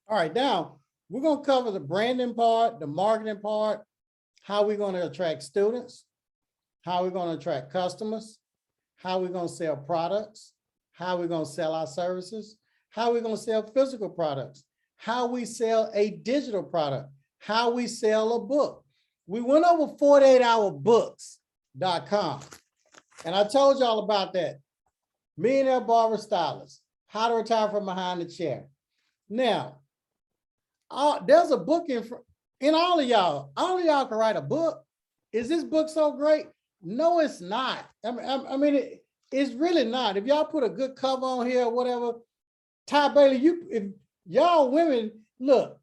All right, now we're going to cover the branding part, the marketing part, how we're going to attract students, how we're going to attract customers, how we're going to sell products, how we're going to sell our services, how we're going to sell physical products, how we sell a digital product, how we sell a book. We went over 48hourbooks.com, and I told y'all about that. Millionaire Barber Stylist, how to retire from behind the chair. Now, there's a book in all of y'all. All of y'all can write a book. Is this book so great? No, it's not. I mean, it's really not. If y'all put a good cover on here or whatever, 𝗕𝗿𝗍, if y'all women, look,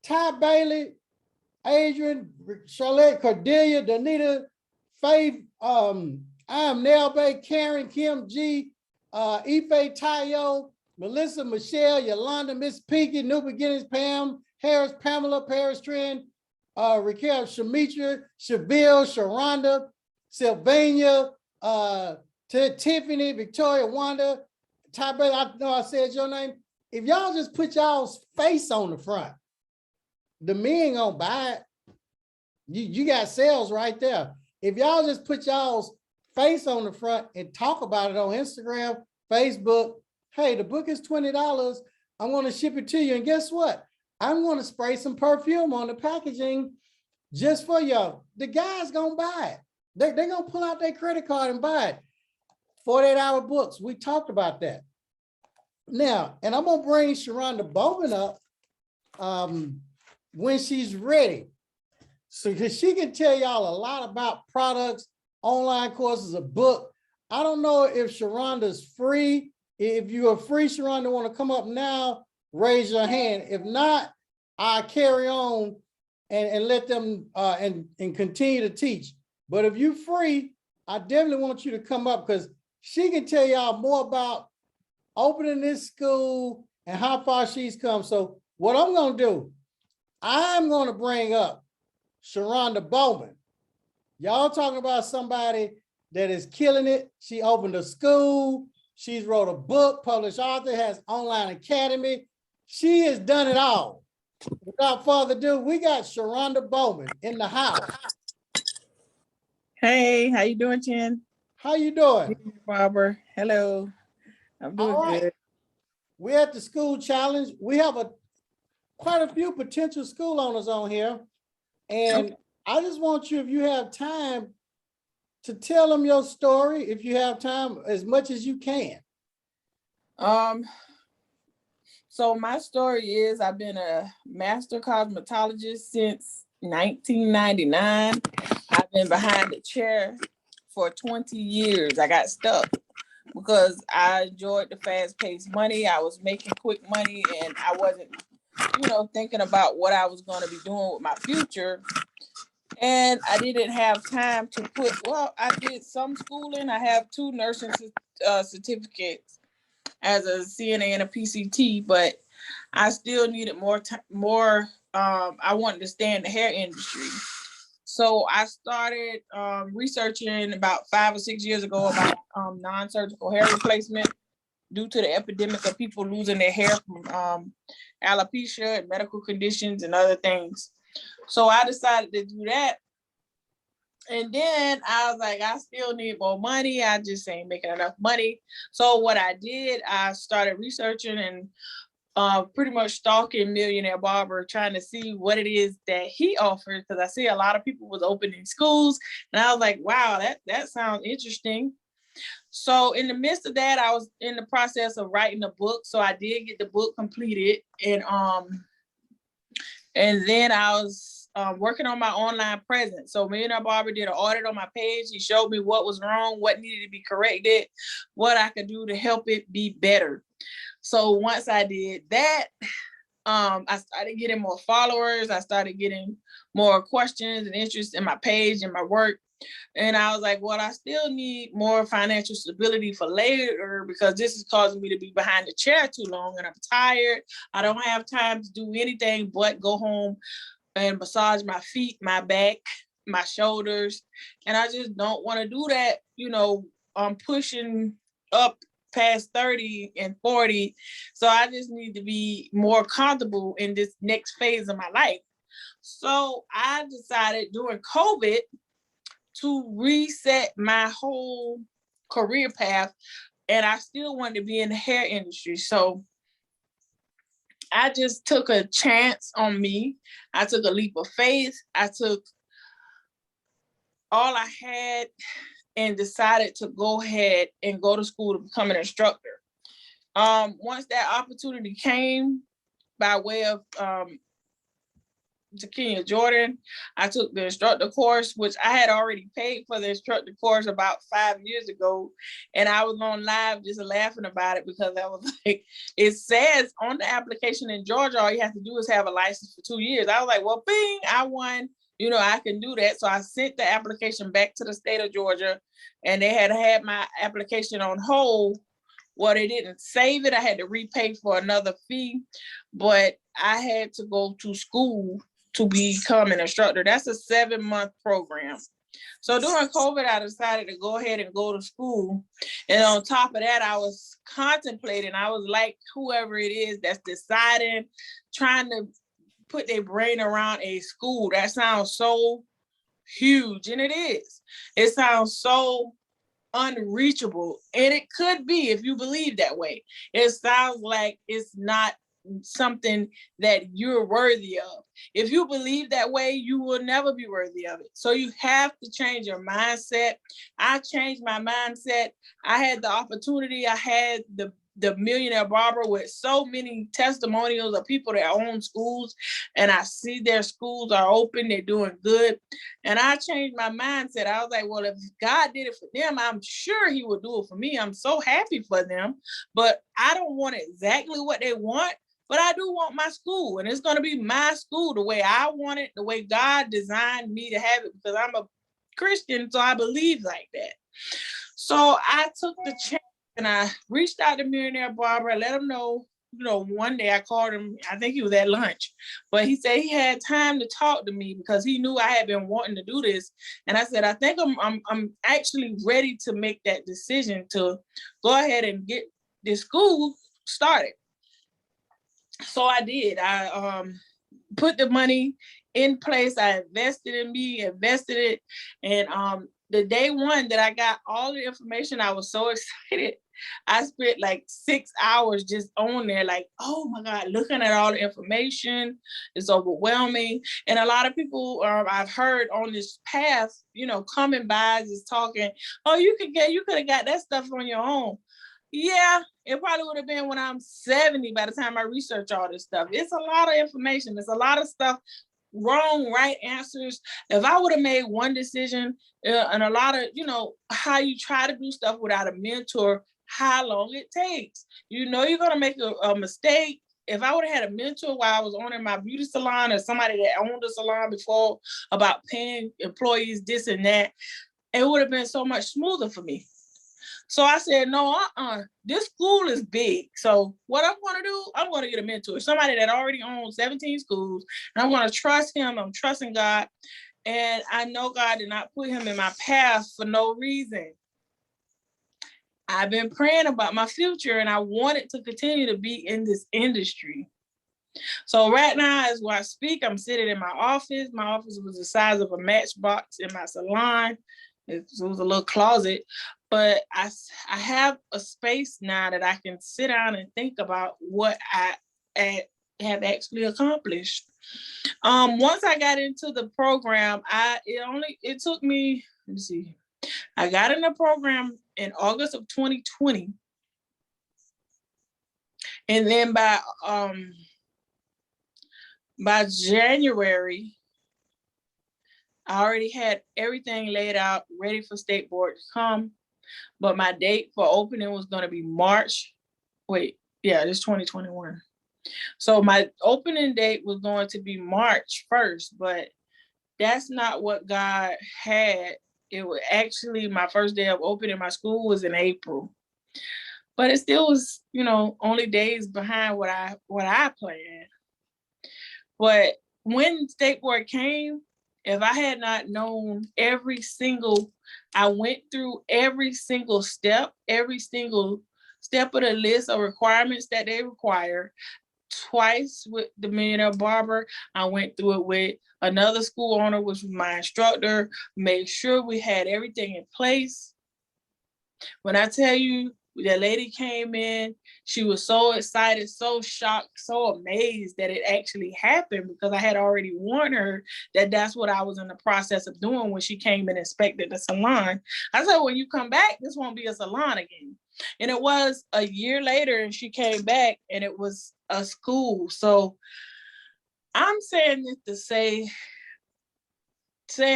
𝗕𝗿𝗍, Adrian, Charlotte, Cordelia, Danita, Faith, I am 𝗕𝗿𝗶𝗰, Karen, Kim, G, 𝗕𝗿𝗵𝗁, Melissa, Michelle, Yolanda, Miss Pinky, New Beginnings, Pam, Harris, Pamela, Paris Trend, 𝗪𝗁𝘁, Sharonda, Sharonda, Sylvania, Tiffany, Victoria, Wanda, 𝗕𝗿𝗍, I know I said your name. If y'all just put y'all's face on the front, the men gonna buy it. You got sales right there. If y'all just put y'all's face on the front and talk about it on Instagram, Facebook, hey, the book is $20. I'm going to ship it to you. And guess what? I'm going to spray some perfume on the packaging just for y'all. The guy's going to buy it. They're going to pull out their credit card and buy it. 48-hour books. We talked about that. Now, and I'm going to bring Sharonda Bowman up when she's ready. So because she can tell y'all a lot about products, online courses, a book. I don't know if Sharonda's free. If you are free, Sharonda, want to come up now, raise your hand. If not, I carry on and let them and continue to teach. But if you're free, I definitely want you to come up because she can tell y'all more about opening this school and how far she's come. So what I'm going to do, I'm going to bring up Sharonda Bowman. Y'all talking about somebody that is killing it. She opened a school. She's wrote a book, published author, has online academy. She has done it all. Without further ado, we got Sharonda Bowman in the house. Hey, how you doing, Chen? How you doing? Barbara, hello. I'm doing good. We're at the school challenge. We have quite a few potential school owners on here. And okay. I just want you, if you have time, to tell them your story, if you have time, as much as you can. So my story is I've been a master cosmetologist since 1999. I've been behind the chair for 20 years. I got stuck because I enjoyed the fast-paced money. I was making quick money and I wasn't, thinking about what I was going to be doing with my future. And I didn't have time to I did some schooling. I have 2 nursing certificates as a CNA and a PCT, but I still needed more time, I wanted to stay in the hair industry. So I started researching about 5 or 6 years ago about non-surgical hair replacement due to the epidemic of people losing their hair from alopecia and medical conditions and other things. So I decided to do that. And then I was like, I still need more money. I just ain't making enough money. So what I did, I started researching and pretty much stalking Millionaire Barber, trying to see what it is that he offers. Because I see a lot of people was opening schools. And I was like, wow, that sounds interesting. So in the midst of that, I was in the process of writing a book. So I did get the book completed. And then I was working on my online presence. So Millionaire Barber did an audit on my page. He showed me what was wrong, what needed to be corrected, what I could do to help it be better. So once I did that, I started getting more followers. I started getting more questions and interest in my page and my work. And I was like, well, I still need more financial stability for later because this is causing me to be behind the chair too long and I'm tired. I don't have time to do anything but go home and massage my feet, my back, my shoulders. And I just don't want to do that. I'm pushing up past 30 and 40. So I just need to be more comfortable in this next phase of my life. So I decided during COVID to reset my whole career path, and I still wanted to be in the hair industry. So I just took a chance on me. I took a leap of faith. I took all I had and decided to go ahead and go to school to become an instructor. Once that opportunity came by way of Kenya Jordan, I took the instructor course, which I had already paid for the instructor course about 5 years ago. And I was on live just laughing about it because I was like, it says on the application in Georgia, all you have to do is have a license for 2 years. I was like, well, bing, I won. You know, I can do that. So I sent the application back to the state of Georgia, and they had my application on hold. Well, they didn't save it. I had to repay for another fee, but I had to go to school to become an instructor. That's a 7-month program. So during COVID, I decided to go ahead and go to school. And on top of that, I was contemplating. I was like, whoever it is that's deciding, trying to put their brain around a school. That sounds so huge, and it is. It sounds so unreachable, and it could be if you believe that way. It sounds like it's not something that you're worthy of. If you believe that way, you will never be worthy of it. So you have to change your mindset. I changed my mindset. I had the opportunity. I had the Millionaire Barber with so many testimonials of people that own schools, and I see their schools are open, they're doing good. And I changed my mindset. I was like, well, if God did it for them, I'm sure he will do it for me. I'm so happy for them, but I don't want exactly what they want, but I do want my school, and it's going to be my school the way I want it, the way God designed me to have it, because I'm a Christian, so I believe like that. So I took the chance. And I reached out to Millionaire Barber. I let him know, one day I called him, I think he was at lunch, but he said he had time to talk to me because he knew I had been wanting to do this. And I said, I think I'm actually ready to make that decision to go ahead and get this school started. So I did. I put the money in place. I invested in me, invested it. And the day one that I got all the information, I was so excited. I spent like 6 hours just on there, like, oh my God, looking at all the information. It's overwhelming. And a lot of people I've heard on this path, coming by, just talking, oh, you could have got that stuff on your own. Yeah, it probably would have been when I'm 70 by the time I research all this stuff. It's a lot of information. There's a lot of stuff, wrong, right answers. If I would have made one decision and a lot of, how you try to do stuff without a mentor, how long it takes. You're going to make a mistake. If I would have had a mentor while I was owning my beauty salon, or somebody that owned a salon before, about paying employees this and that, it would have been so much smoother for me. So I said, no, this school is big. So what I'm going to do, I'm going to get a mentor, somebody that already owns 17 schools. And I'm going to trust him. I'm trusting God. And I know God did not put him in my path for no reason. I've been praying about my future, and I wanted to continue to be in this industry. So right now, as I speak, I'm sitting in my office. My office was the size of a matchbox in my salon. It was a little closet, but I have a space now that I can sit down and think about what I have actually accomplished. Once I got into the program, it took me, let me see, I got in the program in August of 2020. And then by January, I already had everything laid out, ready for state board to come. But my date for opening was going to be March. It's 2021. So my opening date was going to be March 1st, but that's not what God had. It was actually my first day of opening my school was in April. But it still was, only days behind what I planned. But when state board came, if I had not known I went through every single step, every single step of the list of requirements that they require. Twice with the Millionaire Barber. I went through it with another school owner, which was my instructor, made sure we had everything in place. When I tell you, the lady came in, she was so excited, so shocked, so amazed that it actually happened, because I had already warned her that that's what I was in the process of doing when she came and inspected the salon. I said, when you come back, this won't be a salon again. And it was a year later, and she came back, and it was a school. So I'm saying this to say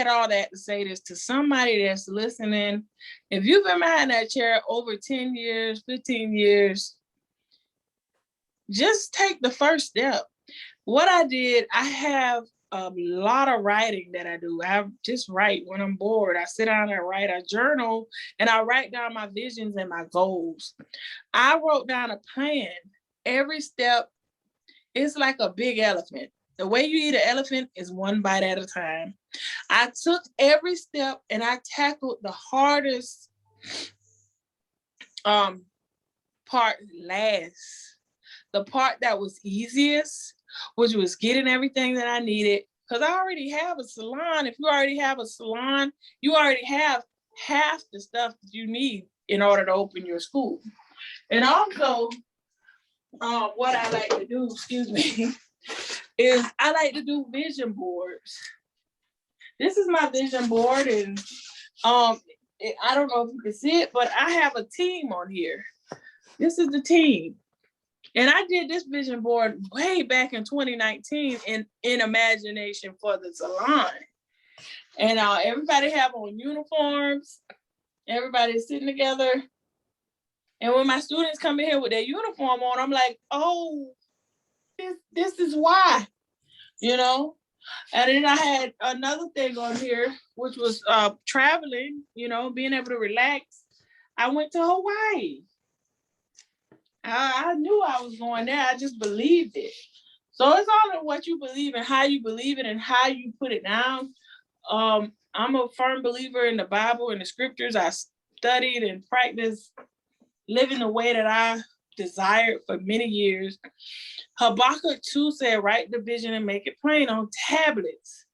all that to say this to somebody that's listening. If you've been behind that chair over 10 years, 15 years, just take the first step. What I did, I have a lot of writing that I do. I just write when I'm bored. I sit down and write. I journal, and I write down my visions and my goals. I wrote down a plan. Every step is like a big elephant. The way you eat an elephant is one bite at a time. I took every step and I tackled the hardest part last. The part that was easiest, which was getting everything that I needed, because I already have a salon. If you already have a salon, you already have half the stuff that you need in order to open your school. And also, what I like to do, excuse me, is I like to do vision boards. This is my vision board, and I don't know if you can see it, but I have a team on here. This is the team. And I did this vision board way back in 2019 in imagination for the salon. And everybody have on uniforms. Everybody's sitting together. And when my students come in here with their uniform on, I'm like, oh, this is why, you know? And then I had another thing on here, which was traveling, you know, being able to relax. I went to Hawaii. I knew I was going there. I just believed it. So it's all in what you believe and how you believe it and how you put it down. I'm a firm believer in the Bible and the scriptures. I studied and practiced living the way that I desired for many years. Habakkuk 2 said, write the vision and make it plain on tablets.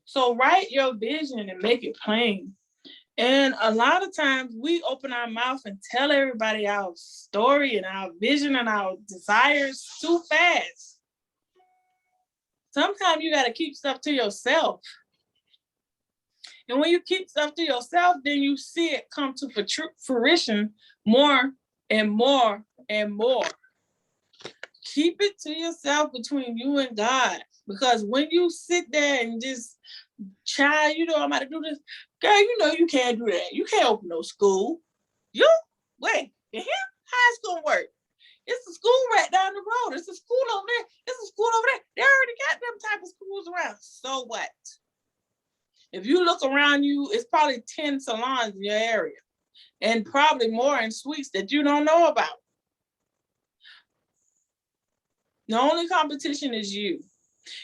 So write your vision and make it plain. And a lot of times we open our mouth and tell everybody our story and our vision and our desires too fast. Sometimes you got to keep stuff to yourself. And when you keep stuff to yourself, then you see it come to fruition more and more and more. Keep it to yourself between you and God. Because when you sit there and just child, you know, I'm about to do this. Girl, you know you can't do that. You can't open no school. You? Wait, and here? How it's gonna work? It's a school right down the road. It's a school over there. It's a school over there. They already got them type of schools around. So what? If you look around you, it's probably 10 salons in your area. And probably more in suites that you don't know about. The only competition is you.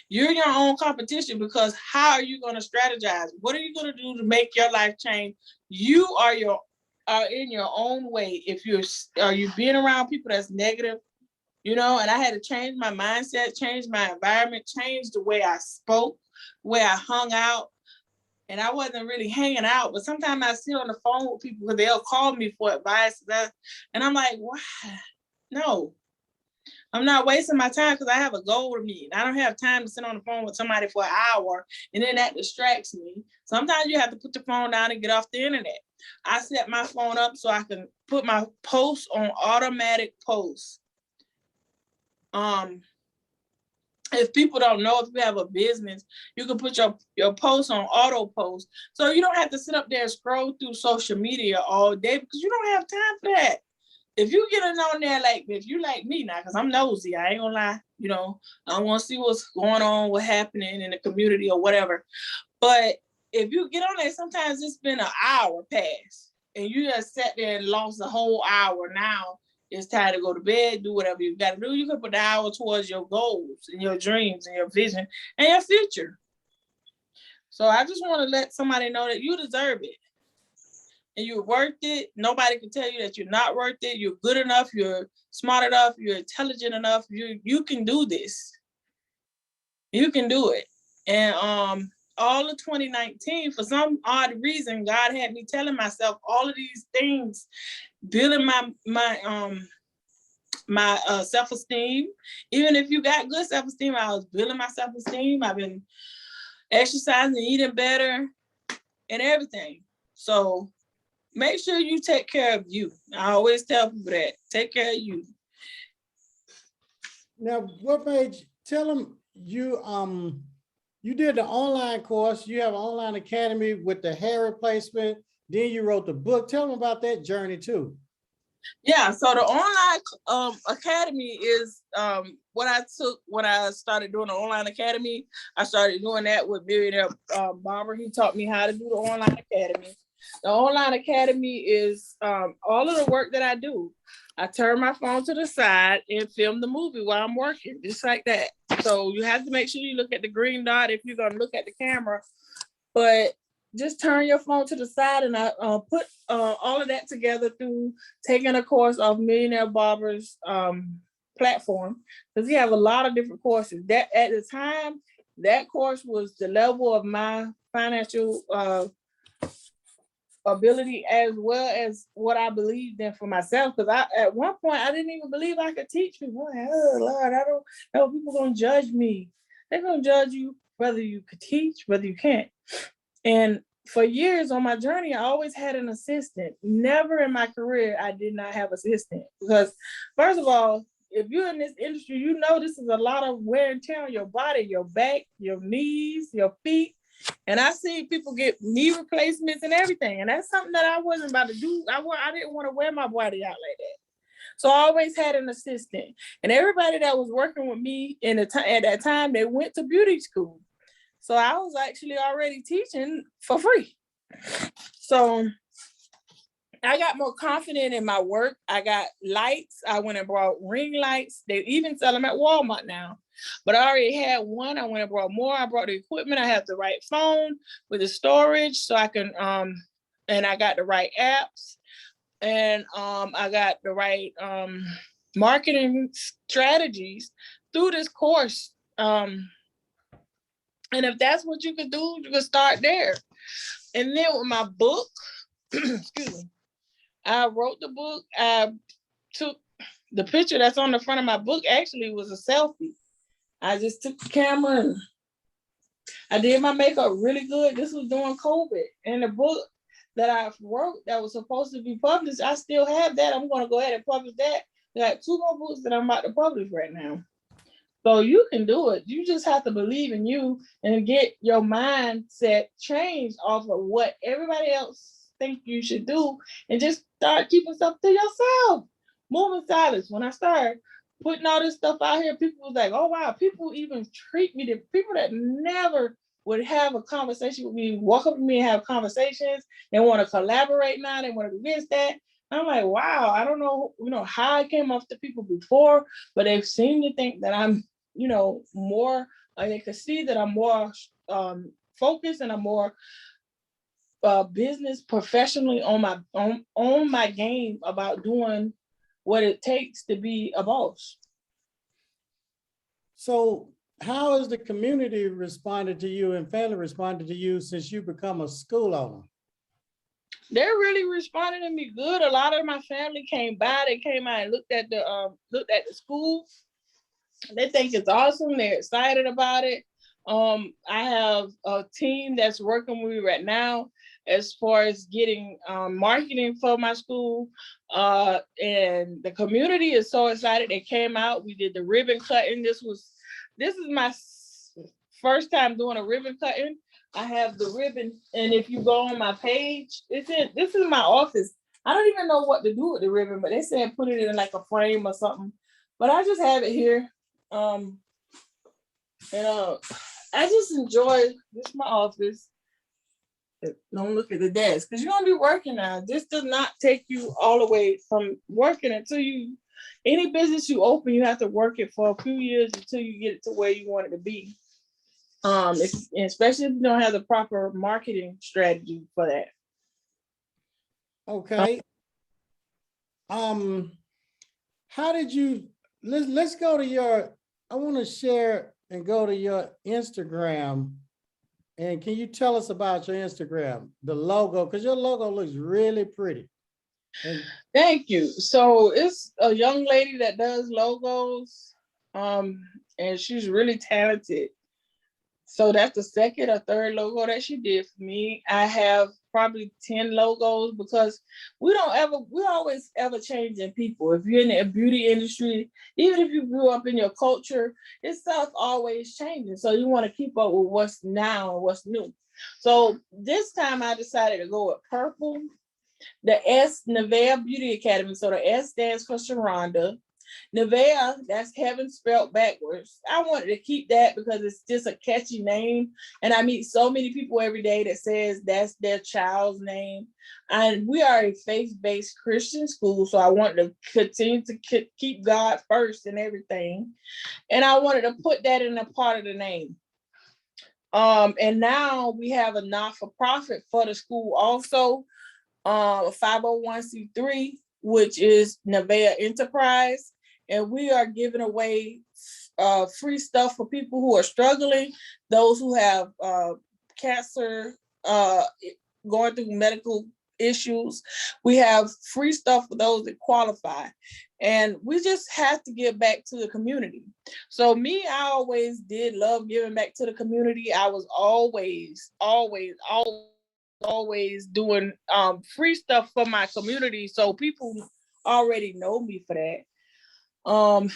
You're your own competition, because how are you going to strategize? What are you going to do to make your life change? You are in your own way. If you're being around people that's negative, you know, and I had to change my mindset, change my environment, change the way I spoke, where I hung out. And I wasn't really hanging out, but sometimes I sit on the phone with people because they'll call me for advice. And I'm like, why? No. I'm not wasting my time because I have a goal to meet. I don't have time to sit on the phone with somebody for an hour, and then that distracts me. Sometimes you have to put the phone down and get off the internet. I set my phone up so I can put my posts on automatic posts. If people don't know, if you have a business, you can put your posts on auto post. So you don't have to sit up there and scroll through social media all day, because you don't have time for that. If you get on there, like, if you like me now, because I'm nosy, I ain't gonna lie, you know, I want to see what's going on, what's happening in the community or whatever. But if you get on there, sometimes it's been an hour past and you just sat there and lost a whole hour. Now it's time to go to bed, do whatever you got to do. You can put the hour towards your goals and your dreams and your vision and your future. So I just want to let somebody know that you deserve it. and you're worth it. Nobody can tell you that you're not worth it. You're good enough. You're smart enough. You're intelligent enough. You can do this. You can do it. And all of 2019, for some odd reason, God had me telling myself all of these things, building my self-esteem. Even if you got good self-esteem, I was building my self-esteem. I've been exercising, eating better, and everything. So make sure you take care of you. I always tell people that. Take care of you. Now, what made you, tell them you did the online course, you have an online academy with the hair replacement, then you wrote the book. Tell them about that journey too. Yeah, so the online academy is what I took when I started doing the online academy. I started doing that with Millionaire Barber. He taught me how to do the online academy. The online academy is all of the work that I do. I turn my phone to the side and film the movie while I'm working, just like that. So you have to make sure you look at the green dot if you're gonna look at the camera, but just turn your phone to the side, and I put all of that together through taking a course of Millionaire Barber's platform, because he have a lot of different courses. That at the time, that course was the level of my financial ability, as well as what I believed in for myself. Because at one point I didn't even believe I could teach people. Like, oh Lord, I don't know, people gonna judge me. They're gonna judge you whether you could teach, whether you can't. And for years on my journey, I always had an assistant. Never in my career I did not have an assistant, because first of all, if you're in this industry, you know this is a lot of wear and tear on your body, your back, your knees, your feet. And I see people get knee replacements and everything. And that's something that I wasn't about to do. I didn't want to wear my body out like that. So I always had an assistant. And everybody that was working with me at that time, they went to beauty school. So I was actually already teaching for free. So I got more confident in my work. I got lights. I went and brought ring lights. They even sell them at Walmart now. But I already had one. I went and brought more. I brought the equipment. I have the right phone with the storage, so I can, and I got the right apps, and I got the right marketing strategies through this course. And if that's what you could do, you can start there. And then with my book, excuse me, I wrote the book. I took the picture that's on the front of my book, actually was a selfie. I just took the camera and I did my makeup really good. This was during COVID. And the book that I wrote that was supposed to be published, I still have that. I'm going to go ahead and publish that. I got 2 more books that I'm about to publish right now. So you can do it. You just have to believe in you and get your mindset changed off of what everybody else think you should do, and just start keeping stuff to yourself. Moving silence. When I started putting all this stuff out here, people was like, oh wow, people even treat me, the people that never would have a conversation with me, walk up to me and have conversations. They want to collaborate now, they want to do this, that. I'm like, wow, I don't know, how I came off to people before, but they seem to think that I'm, more, they could see that I'm more focused, and I'm more business professionally on my game about doing what it takes to be a boss. So how has the community responded to you and family responded to you since you become a school owner? They're really responding to me good. A lot of my family came by. They came out and looked at the school. They think it's awesome. They're excited about it. I have a team that's working with me right now as far as getting marketing for my school. And the community is so excited. They came out. We did the ribbon cutting. This is my first time doing a ribbon cutting. I have the ribbon, and if you go on my page, this is my office. I don't even know what to do with the ribbon, but they said put it in like a frame or something. But I just have it here. I just enjoy this, my office. Don't look at the desk, because you're gonna be working now. This does not take you all the way from working until any business you open, you have to work it for a few years until you get it to where you want it to be. Especially if you don't have the proper marketing strategy for that. Okay. How did you, let's go to your, I want to share and go to your Instagram. And can you tell us about your Instagram, the logo? Because your logo looks really pretty. And Thank you. So it's a young lady that does logos, and she's really talented. So that's the second or third logo that she did for me. I have probably 10 logos because we always ever changing people. If you're in the beauty industry, even if you grew up in your culture, it's stuff always changing. So you want to keep up with what's now and what's new. So this time I decided to go with purple. The S, 𝗕𝗿 Beauty Academy. So the S stands for Sharonda. 𝗕𝗿, that's heaven spelled backwards. I wanted to keep that because it's just a catchy name. And I meet so many people every day that says that's their child's name. And we are a faith-based Christian school. So I wanted to continue to keep God first in everything. And I wanted to put that in a part of the name. And now we have a not-for-profit for the school also, a 501c3, which is 𝗕𝗿 Enterprise. And we are giving away free stuff for people who are struggling, those who have cancer, going through medical issues. We have free stuff for those that qualify. And we just have to give back to the community. So me, I always did love giving back to the community. I was always doing free stuff for my community. So people already know me for that. For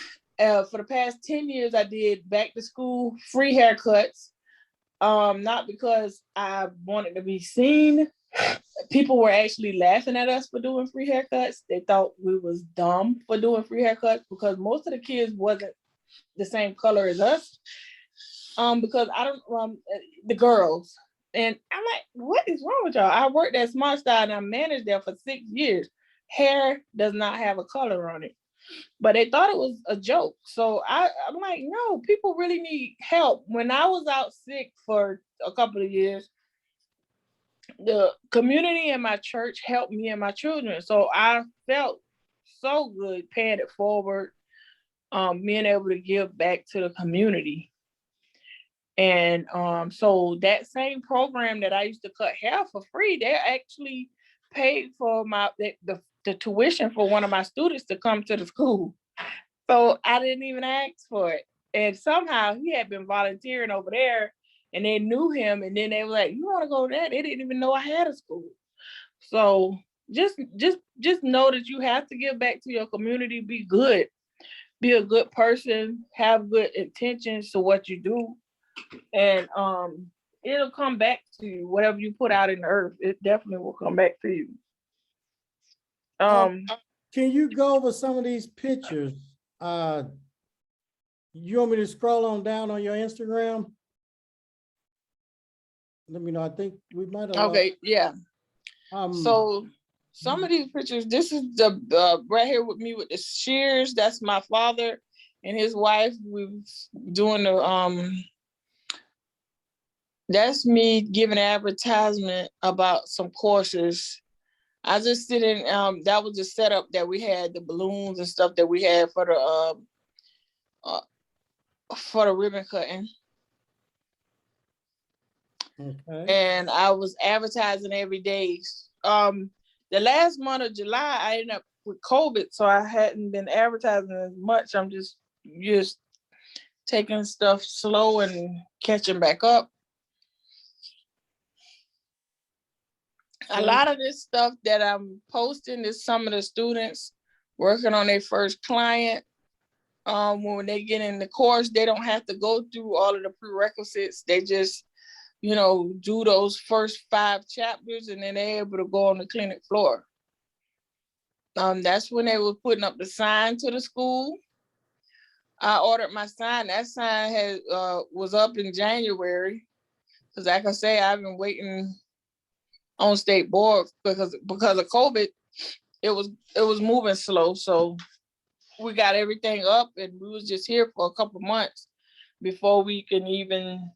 the past 10 years, I did back to school free haircuts. Not because I wanted to be seen. People were actually laughing at us for doing free haircuts. They thought we was dumb for doing free haircuts because most of the kids wasn't the same color as us. Because I don't, the girls. And I'm like, what is wrong with y'all? I worked at Smart Style and I managed there for 6 years. Hair does not have a color on it. But they thought it was a joke. So I'm like, no, people really need help. When I was out sick for a couple of years, the community in my church helped me and my children. So I felt so good paying it forward, being able to give back to the community. And so that same program that I used to cut hair for free, they actually paid for the tuition for one of my students to come to the school. So I didn't even ask for it. And somehow he had been volunteering over there and they knew him. And then they were like, you want to go there? They didn't even know I had a school. So just know that you have to give back to your community, be good, be a good person, have good intentions to what you do. And it'll come back to you. Whatever you put out in the earth, it definitely will come back to you. Can you go over some of these pictures? You want me to scroll on down on your Instagram? Let me know. I think we might have. Okay, yeah. So some of these pictures, this is the right here with me with the shears. That's my father and his wife. We're doing the that's me giving an advertisement about some courses. I just didn't, that was the setup that we had, the balloons and stuff that we had for the ribbon cutting. Okay. And I was advertising every day. The last month of July, I ended up with COVID, so I hadn't been advertising as much. I'm just taking stuff slow and catching back up. A lot of this stuff that I'm posting is some of the students working on their first client. When they get in the course, they don't have to go through all of the prerequisites. They just, do those first 5 chapters and then they're able to go on the clinic floor. That's when they were putting up the sign to the school. I ordered my sign. That sign was up in January. Because like I say, I've been waiting on state board because of COVID, it was moving slow. So we got everything up and we was just here for a couple months before we can even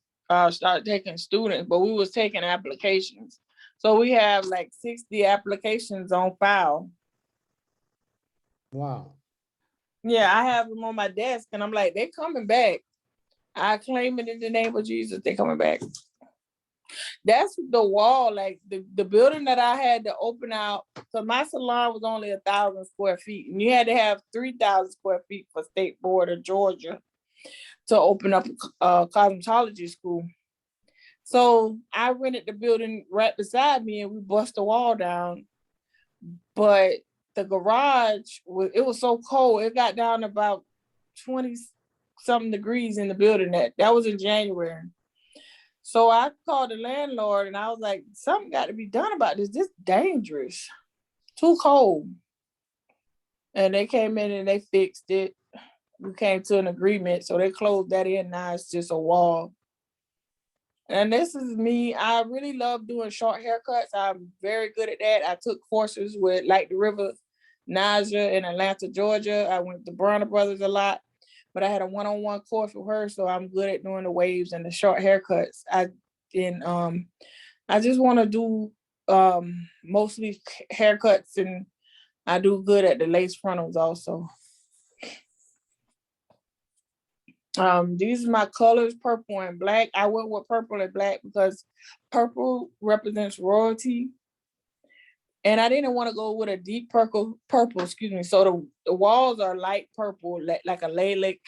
start taking students, but we was taking applications. So we have like 60 applications on file. Wow. Yeah, I have them on my desk and I'm like, they're coming back. I claim it in the name of Jesus, they're coming back. That's the wall, like the building that I had to open out. So my salon was only 1,000 square feet, and you had to have 3,000 square feet for State Board of Georgia to open up a cosmetology school. So I rented the building right beside me, and we bust the wall down. But the garage, it was so cold, it got down to about 20-something degrees in the building. That was in January. So I called the landlord and I was like, something got to be done about this. This is dangerous. Too cold. And they came in and they fixed it. We came to an agreement. So they closed that in. Now it's just a wall. And this is me. I really love doing short haircuts. I'm very good at that. I took courses with like 𝗪𝗫𝘁 in Atlanta, Georgia. I went to Bronner Brothers a lot. But I had a one-on-one course with her, so I'm good at doing the waves and the short haircuts. I just want to do mostly haircuts, and I do good at the lace frontals also. These are my colors, purple and black. I went with purple and black because purple represents royalty. And I didn't want to go with a deep purple, excuse me. So the walls are light purple, like a lilac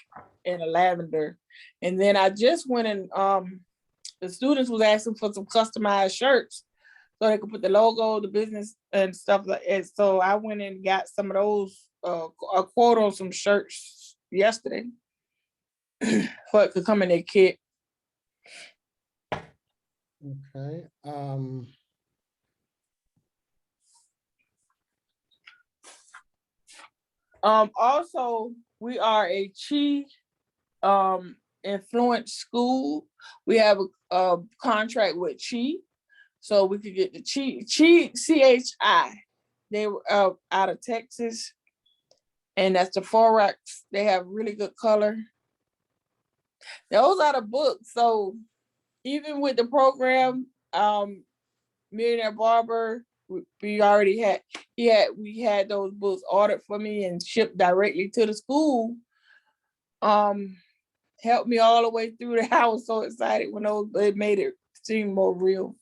and a lavender. And then I just went and the students was asking for some customized shirts so they could put the logo, the business and stuff like that. So I went and got some of those, a quote on some shirts yesterday for it could come in their kit. Okay. Also, we are a 𝗕 influence school. We have a contract with 𝗕, so we could get the 𝗕𝗁. They were out of Texas, and that's the Forex. They have really good color. Those are the books. So even with the program, Millionaire Barber, we already had, we had those books ordered for me and shipped directly to the school. Helped me all the way through that. I was so excited when it made it seem more real.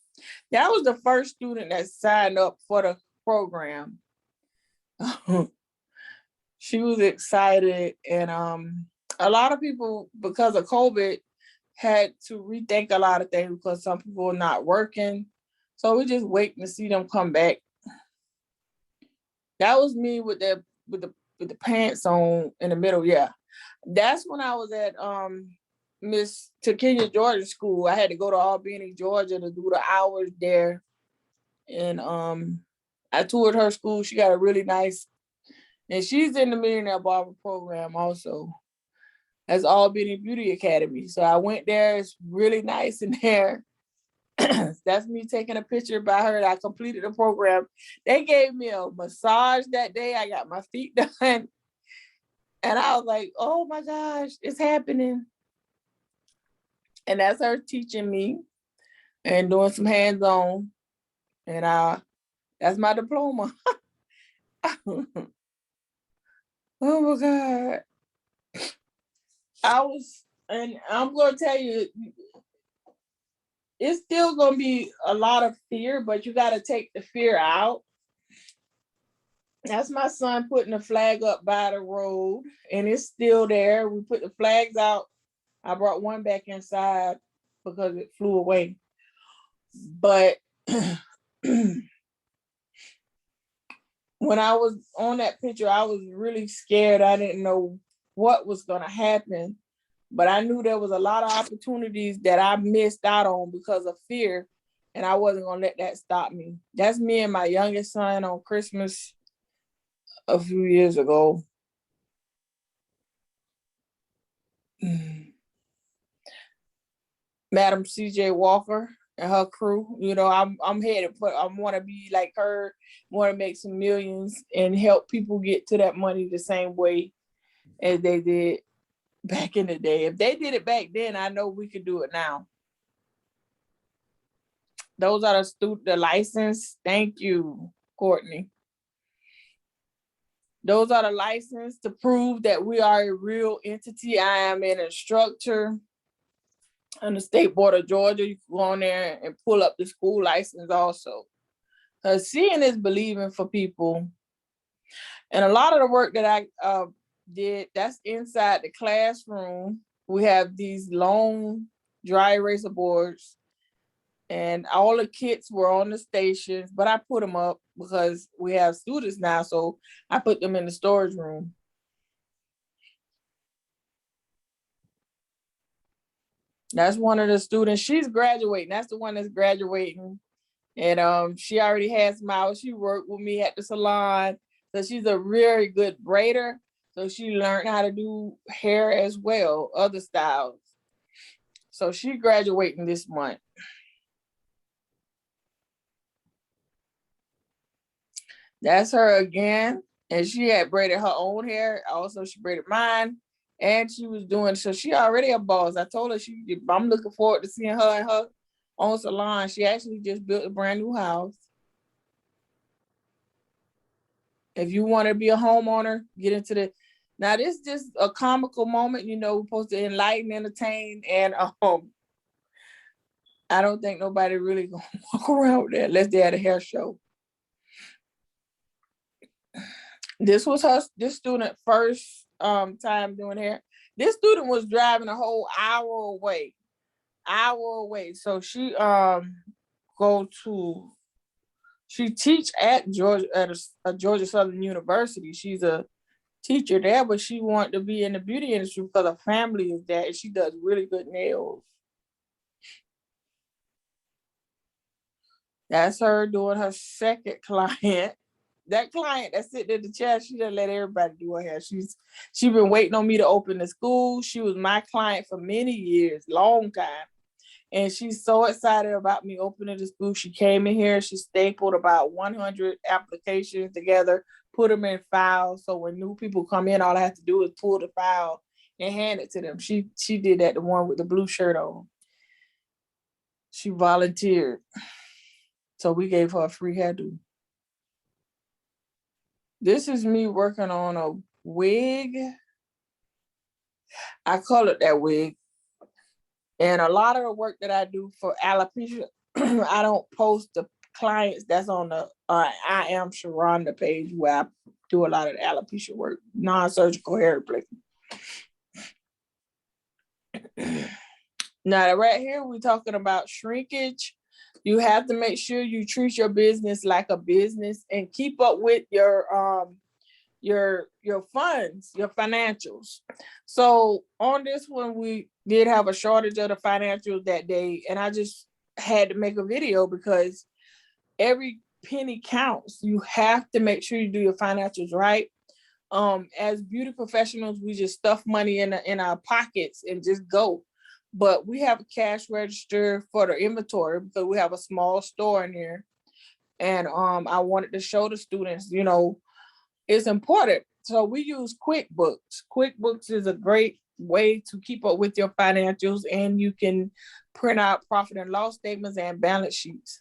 That was the first student that signed up for the program. She was excited, and a lot of people, because of COVID, had to rethink a lot of things because some people are not working. So we're just waiting to see them come back. That was me with the pants on in the middle. Yeah, that's when I was at Miss Takenya Georgia School. I had to go to Albany, Georgia to do the hours there, and I toured her school. She got a really nice, and she's in the Millionaire Barber program also. That's Albany Beauty Academy. So I went there. It's really nice in there. That's me taking a picture by her. I completed the program. They gave me a massage that day. I got my feet done. And I was like, oh my gosh, it's happening. And that's her teaching me and doing some hands-on. And that's my diploma. Oh my God. And I'm going to tell you, it's still going to be a lot of fear, but you got to take the fear out. That's my son putting the flag up by the road, and it's still there. We put the flags out. I brought one back inside because it flew away. But when I was on that picture, I was really scared. I didn't know what was going to happen. But I knew there was a lot of opportunities that I missed out on because of fear, and I wasn't gonna let that stop me. That's me and my youngest son on Christmas a few years ago. Madam CJ Walker and her crew, you know, I'm headed for, I want to be like her, want to make some millions and help people get to that money the same way as they did back in the day. If they did it back then, I know we could do it now. Those are the license. Thank you, Courtney. Those are the license to prove that we are a real entity. I am an instructor on the State Board of Georgia. You can go on there and pull up the school license also. Seeing is believing for people. And a lot of the work that I did, that's inside the classroom. We have these long dry eraser boards, and all the kits were on the stations, but I put them up because we have students now, so I put them in the storage room. That's one of the students. She's graduating. That's the one that's graduating. And she already has some hours. She worked with me at the salon. So she's a very good braider. So she learned how to do hair as well, other styles. So she's graduating this month. That's her again. And she had braided her own hair. Also, she braided mine. And she was doing, so she already a boss. I told her I'm looking forward to seeing her in her own salon. She actually just built a brand new house. If you want to be a homeowner, get into the, now this is just a comical moment, you know, we're supposed to enlighten, entertain, and I don't think nobody really gonna walk around with that unless they had a hair show. This was this student first time doing hair. This student was driving a whole hour away. So she she teach at Georgia, at a Georgia Southern University. She's a teacher there, but she wanted to be in the beauty industry because her family is there, and she does really good nails. That's her doing her second client. That client that's sitting in the chair, she done let everybody do her hair. She's been waiting on me to open the school. She was my client for many years, long time. And she's so excited about me opening the school. She came in here, she stapled about 100 applications together, put them in files. So when new people come in, all I have to do is pull the file and hand it to them. She did that, the one with the blue shirt on. She volunteered. So we gave her a free hairdo. This is me working on a wig. I call it that wig. And a lot of the work that I do for alopecia, I don't post the clients that's on the I am Sharonda page where I do a lot of the alopecia work, non-surgical hair replacement. Now, right here, we're talking about shrinkage. You have to make sure you treat your business like a business and keep up with your funds, your financials. So on this one, we did have a shortage of the financials that day, and I just had to make a video because every penny counts. You have to make sure you do your financials right. As beauty professionals, we just stuff money in our pockets and just go. But we have a cash register for the inventory because we have a small store in here. And I wanted to show the students, you know, it's important. So we use QuickBooks. QuickBooks is a great way to keep up with your financials, and you can print out profit and loss statements and balance sheets.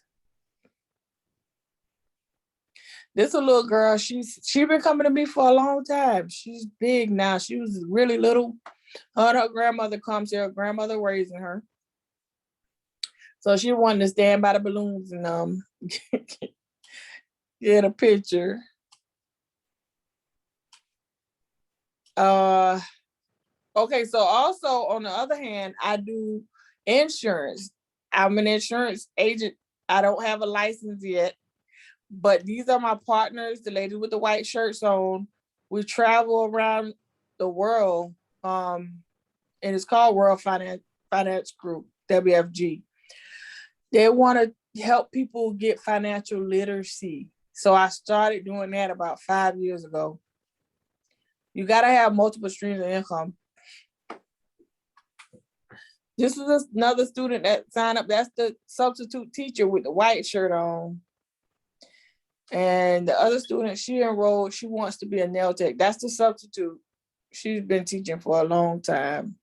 This a little girl, she's been coming to me for a long time. She's big now. She was really little. Her and her grandmother comes here, her grandmother raising her. So she wanted to stand by the balloons and get a picture. Okay, so also on the other hand, I do insurance. I'm an insurance agent. I don't have a license yet, but these are my partners, the ladies with the white shirts on. We travel around the world, and it's called World Finance Group, WFG. They want to help people get financial literacy. So I started doing that about 5 years ago. You got to have multiple streams of income. This is another student that signed up. That's the substitute teacher with the white shirt on. And the other student, she enrolled, she wants to be a nail tech. That's the substitute. She's been teaching for a long time.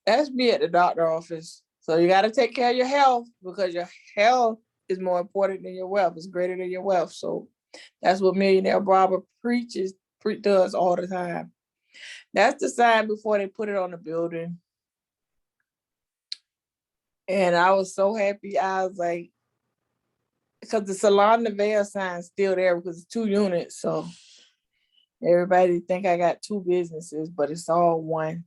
That's me at the doctor office. So you got to take care of your health because your health is more important than your wealth. It's greater than your wealth. So that's what Millionaire Barber does all the time. That's the sign before they put it on the building. And I was so happy. I was like, because the Salon 𝗕𝗿𝗍 sign's still there because it's 2 units. So everybody think I got 2 businesses, but it's all one.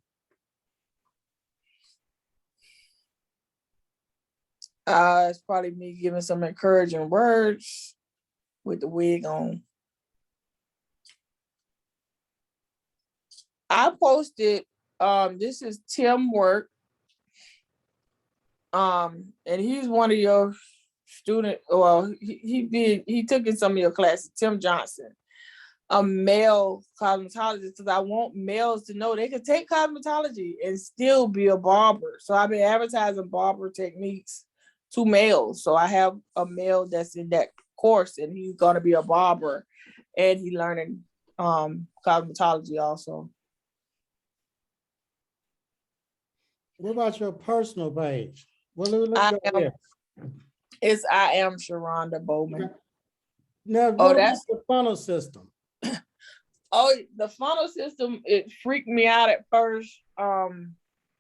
It's probably me giving some encouraging words with the wig on. I posted, this is Tim Work. And he's one of your student, well, he took in some of your classes, Tim Johnson, a male cosmetologist, because I want males to know they can take cosmetology and still be a barber. So I've been advertising barber techniques to males. So I have a male that's in that course and he's gonna be a barber and he's learning cosmetology also. What about your personal page? What do we look at here? It's 𝗪𝗫 Bowman. Now, what about the funnel system? Oh, the funnel system, it freaked me out at first.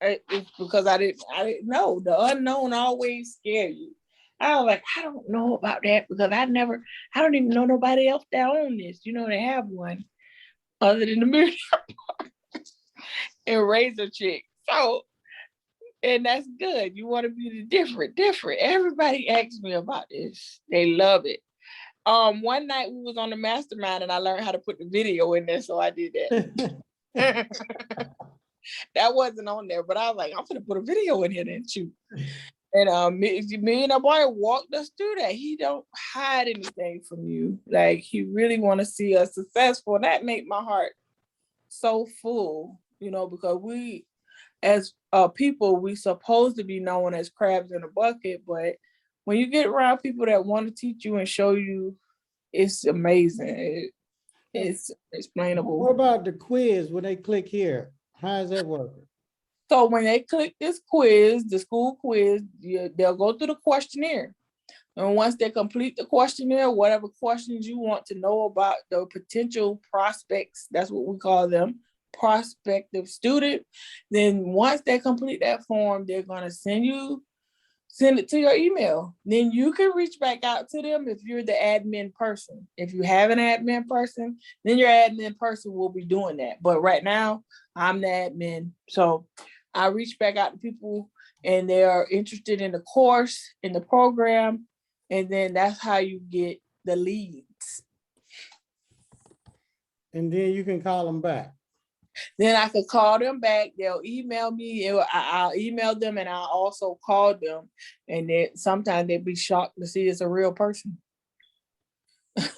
It's because I didn't know. The unknown always scare you. I was like, I don't know about that because I don't even know nobody else that own this. You know, they have one other than the Millionaire Barber and 𝗪𝗫𝘁. So, and that's good. You want to be the different. Everybody asks me about this. They love it. One night we was on the mastermind and I learned how to put the video in there, so I did that. That wasn't on there, but I was like, I'm gonna put a video in here, didn't you? And Millionaire Barber walked us through that. He don't hide anything from you. Like, he really want to see us successful. And that made my heart so full, you know, because we, as people, we supposed to be known as crabs in a bucket, but when you get around people that want to teach you and show you, it's amazing. It's explainable. What about the quiz when they click here? How is that working? So when they click this quiz, the school quiz, they'll go through the questionnaire. And once they complete the questionnaire, whatever questions you want to know about the potential prospects, that's what we call them, prospective student, then once they complete that form, they're going to send it to your email. Then you can reach back out to them if you're the admin person. If you have an admin person, then your admin person will be doing that. But right now, I'm the admin. So I reach back out to people and they are interested in the course, in the program, and then that's how you get the leads. And then you can call them back. Then I could call them back. They'll email me. I'll email them and I'll also call them. And then sometimes they'd be shocked to see it's a real person. It's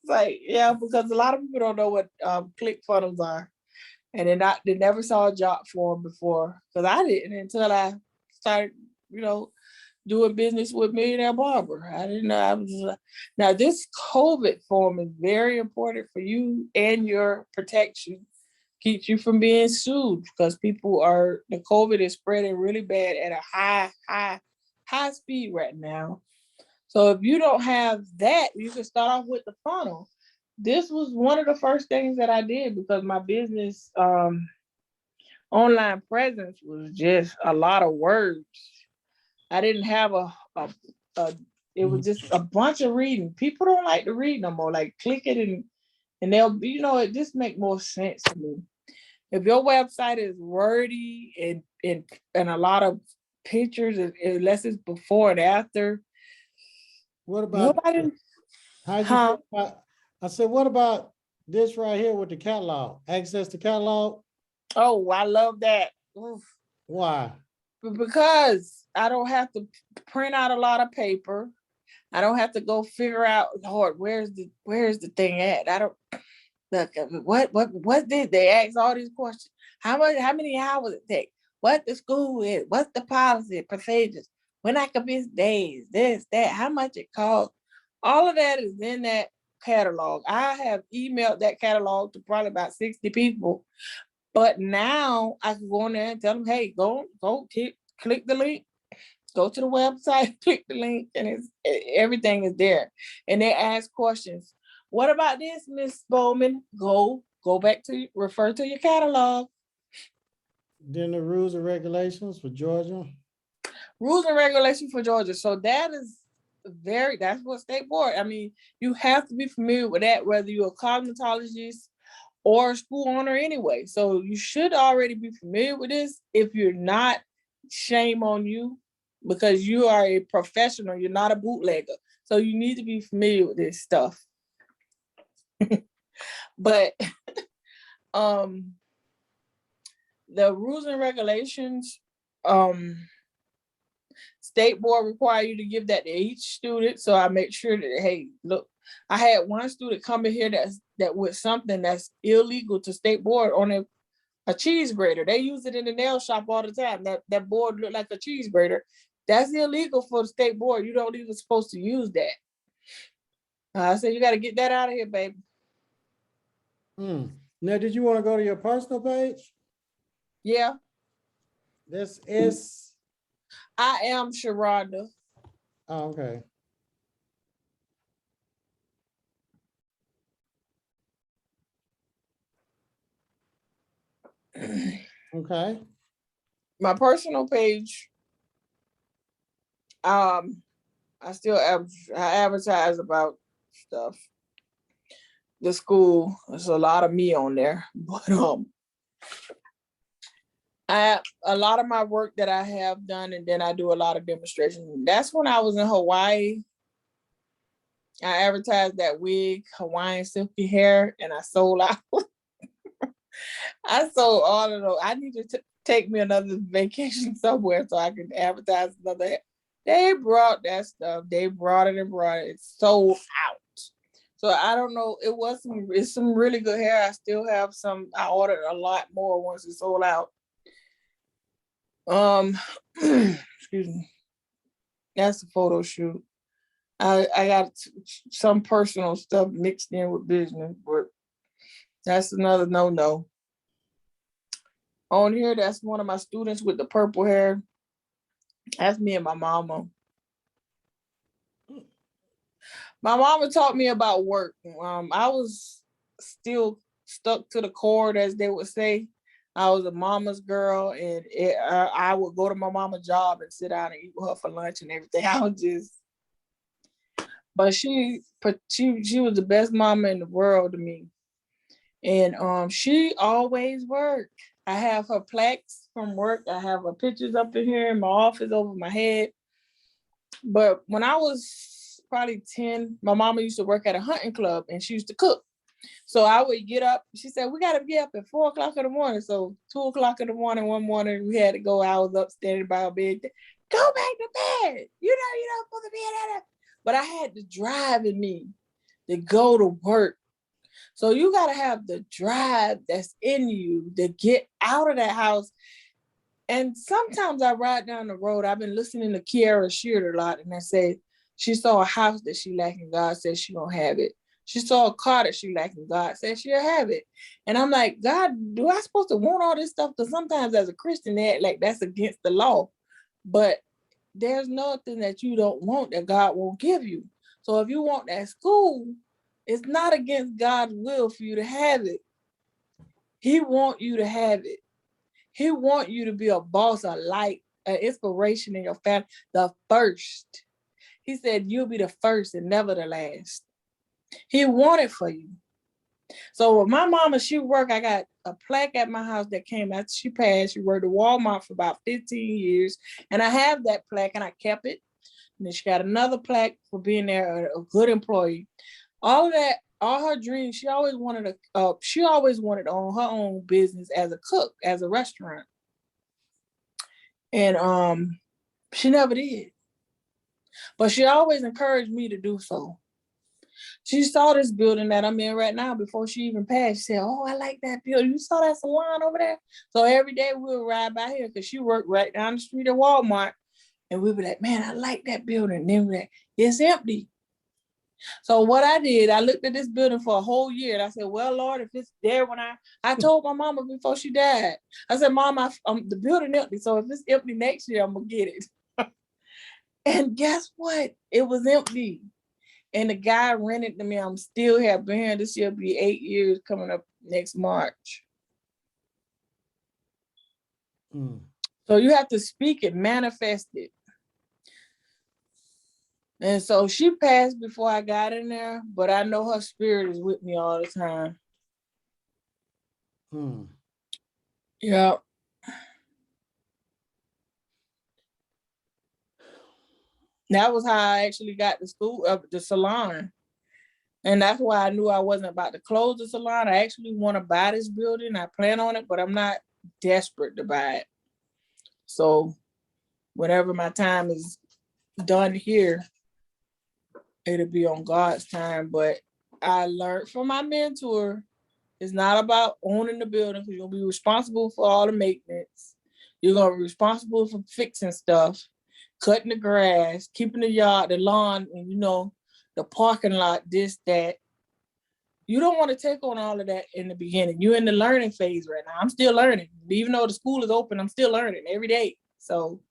like, yeah, because a lot of people don't know what ClickFunnels are. And they never saw a job for them before. Because I didn't until I started, you know, doing business with Millionaire Barber. I didn't know. Now this COVID form is very important for you and your protection. Keeps you from being sued because the COVID is spreading really bad at a high speed right now. So if you don't have that, you can start off with the funnel. This was one of the first things that I did because my business online presence was just a lot of words. I didn't have it was just a bunch of reading. People don't like to read no more. Like, click it and they'll, you know, it just make more sense to me. If your website is wordy and a lot of pictures, unless it's before and after. What about I said, what about this right here with the catalog? Access to catalog? Oh, I love that. Oof. Why? Because I don't have to print out a lot of paper. I don't have to go figure out, Lord, where's the thing at? I don't look. What did they ask all these questions? How many hours it take? What the school is? What's the policy, procedures? When I can miss days? This, that. How much it costs? All of that is in that catalog. I have emailed that catalog to probably about 60 people, But now I can go in there and tell them, hey, go click the link, go to the website, click the link, and everything is there. And they ask questions. What about this, Miss Bowman? Go back to refer to your catalog. Then the rules and regulations for Georgia. Rules and regulations for Georgia. So that is that's what state board. I mean, you have to be familiar with that, whether you're a cosmetologist or a school owner anyway. So you should already be familiar with this. If you're not, shame on you, because you are a professional. You're not a bootlegger. So you need to be familiar with this stuff. But the rules and regulations, state board require you to give that to each student. So I make sure that, hey, look, I had one student come in here that with something that's illegal to state board on a cheese grater. They use it in the nail shop all the time. That board looked like a cheese grater. That's illegal for the state board. You don't even supposed to use that. I said, you got to get that out of here, baby. Now, did you want to go to your personal page? Yeah. This is. I am Sharonda. Oh, okay. Okay. My personal page, I still advertise about stuff. The school, there's a lot of me on there, but a lot of my work that I have done, and then I do a lot of demonstrations. That's when I was in Hawaii. I advertised that wig, Hawaiian silky hair, and I sold out. I sold all of those. I need to take me another vacation somewhere so I can advertise another. They brought that stuff. They brought it. It's sold out. So I don't know. It's some really good hair. I still have some. I ordered a lot more once it sold out. Excuse me. That's a photo shoot. I got some personal stuff mixed in with business, but that's another no. On here, that's one of my students with the purple hair. That's me and my mama. My mama taught me about work. I was still stuck to the cord, as they would say. I was a mama's girl, and I would go to my mama's job and sit down and eat with her for lunch and everything. I was just, but she was the best mama in the world to me. And she always worked. I have her plaques from work. I have her pictures up in here in my office over my head. But when I was probably 10, my mama used to work at a hunting club, and she used to cook. So I would get up. She said, we got to get up at 4 o'clock in the morning. So 2 o'clock in the morning, one morning, we had to go. I was up standing by her bed. Go back to bed. You're not supposed to be in there. But I had the drive in me to go to work. So you got to have the drive that's in you to get out of that house. And sometimes I ride down the road. I've been listening to 𝗕𝗄𝗆 a lot. And I say, she saw a house that she lacked, and God said she don't have it. She saw a car that she lacked, and God said she'll have it. And I'm like, God, do I supposed to want all this stuff? Because sometimes as a Christian, they act like that's against the law. But there's nothing that you don't want that God won't give you. So if you want that school, it's not against God's will for you to have it. He wants you to have it. He wants you to be a boss, a light, an inspiration in your family, the first. He said, you'll be the first and never the last. He wanted for you. So with my mama, she worked. I got a plaque at my house that came after she passed. She worked at Walmart for about 15 years. And I have that plaque, and I kept it. And then she got another plaque for being there, a good employee. All of that, all her dreams, she always wanted to own her own business as a cook, as a restaurant. And she never did. But she always encouraged me to do so. She saw this building that I'm in right now before she even passed. She said, oh, I like that building. You saw that salon over there? So every day we'll ride by here because she worked right down the street at Walmart. And we'll be like, man, I like that building. And then we're like, it's empty. So what I did, I looked at this building for a whole year and I said, well, Lord, if it's there when I told my mama before she died, I said, Mom, the building empty. So if it's empty next year, I'm gonna get it. And guess what? It was empty. And the guy rented to me. I'm still here. Been here. This year be 8 years coming up next March. So you have to speak it, manifest it. And so she passed before I got in there, but I know her spirit is with me all the time. Yeah. That was how I actually got to school, the salon. And that's why I knew I wasn't about to close the salon. I actually want to buy this building. I plan on it, but I'm not desperate to buy it. So whenever my time is done here, it'll be on God's time. But I learned from my mentor, it's not about owning the building, because you'll be responsible for all the maintenance. You're going to be responsible for fixing stuff, cutting the grass, keeping the yard, the lawn, and the parking lot, this, that. You don't want to take on all of that in the beginning. You're in the learning phase right now. I'm still learning. Even though the school is open, I'm still learning every day. So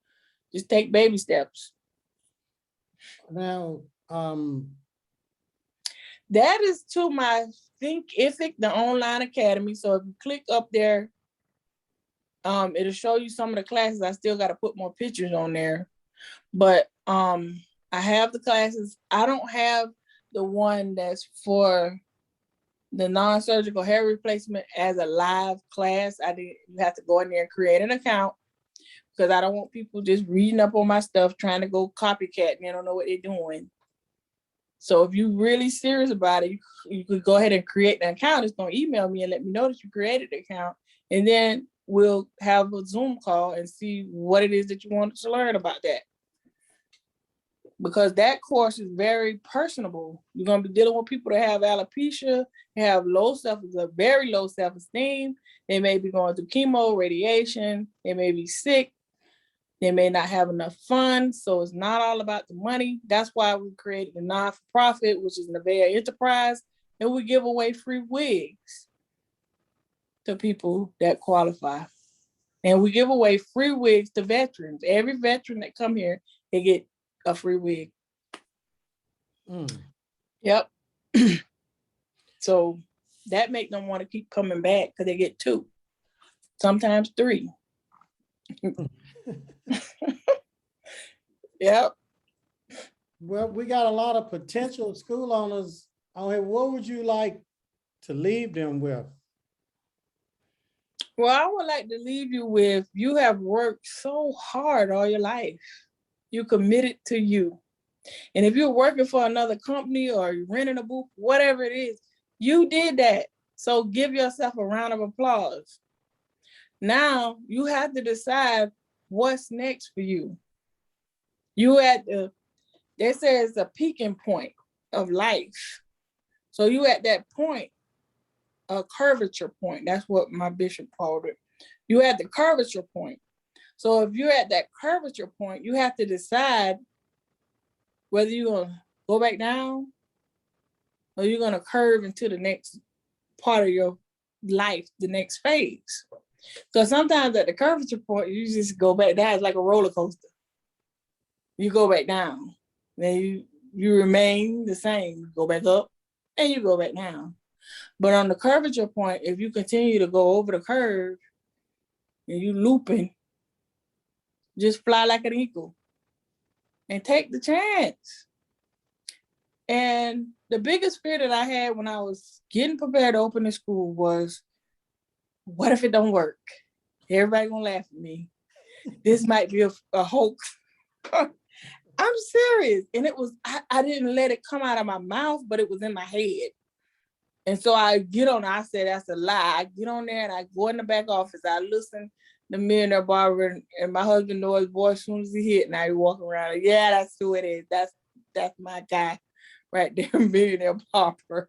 just take baby steps. Now, that is to my 𝗕𝗿𝗵𝘁, the online academy. So if you click up there, it'll show you some of the classes. I still got to put more pictures on there. But I have the classes. I don't have the one that's for the non-surgical hair replacement as a live class. You have to go in there and create an account, because I don't want people just reading up on my stuff, trying to go copycat, and they don't know what they're doing. So if you're really serious about it, you could go ahead and create an account. Just don't email me and let me know that you created the account. And then we'll have a Zoom call and see what it is that you want to learn about that. Because that course is very personable. You're going to be dealing with people that have alopecia, they have very low self-esteem. They may be going through chemo, radiation. They may be sick. They may not have enough funds. So it's not all about the money. That's why we created a non-for-profit, which is 𝗕𝗿𝗵𝗁, and we give away free wigs to people that qualify. And we give away free wigs to veterans. Every veteran that come here, they get a free wig. Yep. So that make them want to keep coming back, because they get 2, sometimes 3. Yep. Well, we got a lot of potential school owners on here. What would you like to leave them with? Well, I would like to leave you with, you have worked so hard all your life. You committed to you. And if you're working for another company or you're renting a booth, whatever it is, you did that. So give yourself a round of applause. Now you have to decide what's next for you. They say it's a peaking point of life. So you at that point, a curvature point. That's what my bishop called it. You at the curvature point. So if you're at that curvature point, you have to decide whether you're going to go back down or you're going to curve into the next part of your life, the next phase. So sometimes at the curvature point, you just go back down. It's like a roller coaster. You go back down, then you remain the same. You go back up and you go back down. But on the curvature point, if you continue to go over the curve and you looping, just fly like an eagle and take the chance. And the biggest fear that I had when I was getting prepared to open the school was, what if it don't work? Everybody gonna laugh at me. This might be a hoax. I'm serious. And it was, I didn't let it come out of my mouth, but it was in my head. And so I said, that's a lie. I get on there and I go in the back office. I listen to Millionaire Barber, and my husband knows his voice as soon as he hit, and I walk around like, yeah, that's who it is. That's my guy right there, Millionaire Barber.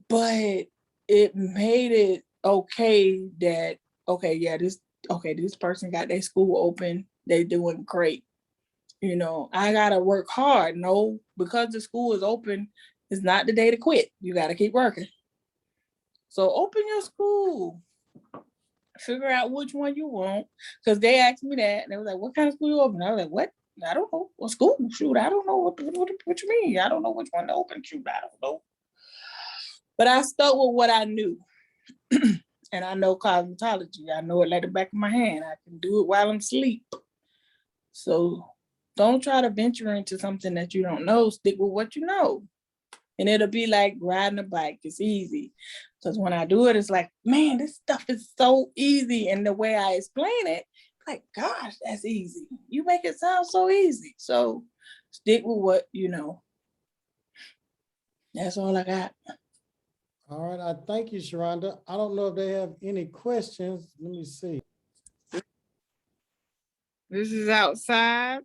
But it made it okay that, this person got their school open. They're doing great. you know, I gotta work hard. No, because the school is open, it's not the day to quit. You gotta keep working. So open your school. Figure out which one you want. Because they asked me that. And they was like, what kind of school you open? I was like, what? I don't know. What school? Shoot, I don't know what you mean. I don't know which one to open. Shoot, I don't know. But I stuck with what I knew. And I know cosmetology. I know it like the back of my hand. I can do it while I'm asleep. So don't try to venture into something that you don't know. Stick with what you know. And it'll be like riding a bike. It's easy. Because when I do it, it's like, man, this stuff is so easy. And the way I explain it, like, gosh, that's easy. You make it sound so easy. So stick with what you know. That's all I got. All right, I thank you, Sharonda. I don't know if they have any questions. Let me see. This is outside.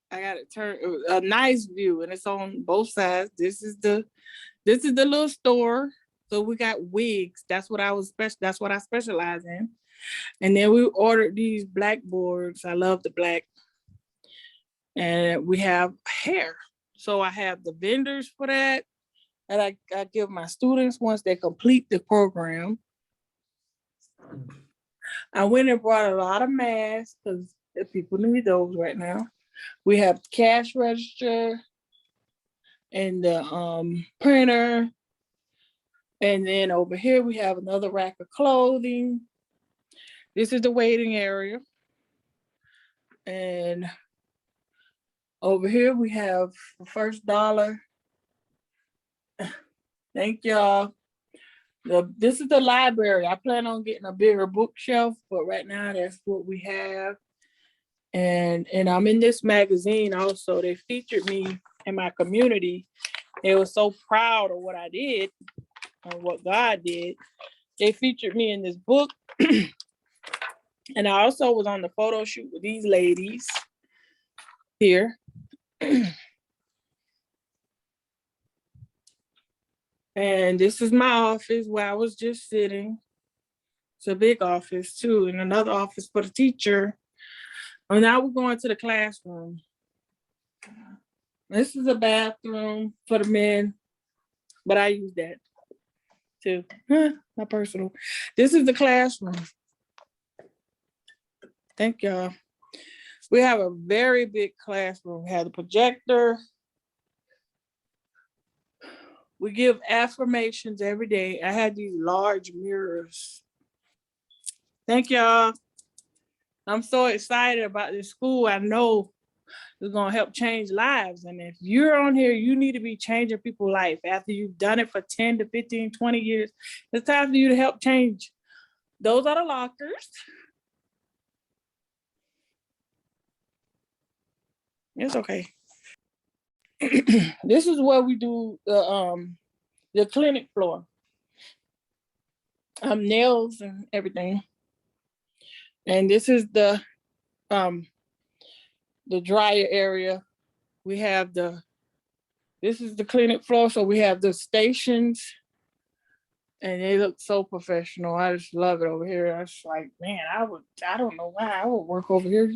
I got to turn a nice view, and it's on both sides. This is the little store. So we got wigs. That's what I specialize in. And then we ordered these blackboards. I love the black. And we have hair. So I have the vendors for that. And I give my students once they complete the program. I went and brought a lot of masks because people need those right now. We have cash register and the printer. And then over here, we have another rack of clothing. This is the waiting area. And over here, we have the first dollar. Thank y'all. This is the library. I plan on getting a bigger bookshelf, but right now that's what we have. And I'm in this magazine also. They featured me in my community. They were so proud of what I did and what God did. They featured me in this book. And I also was on the photo shoot with these ladies here. And this is my office where I was just sitting. It's a big office too, and another office for the teacher. And now we're going to the classroom. This is a bathroom for the men, but I use that too. Not personal. This is the classroom. Thank y'all. We have a very big classroom. We have the projector. We give affirmations every day. I had these large mirrors. Thank y'all. I'm so excited about this school. I know it's gonna help change lives. And if you're on here, you need to be changing people's life. After you've done it for 10 to 15, 20 years, it's time for you to help change. Those are the lockers. It's okay. This is where we do the clinic floor. Nails and everything. And this is the dryer area. We have this is the clinic floor. So we have the stations and they look so professional. I just love it over here. I was like, man, I don't know why I would work over here.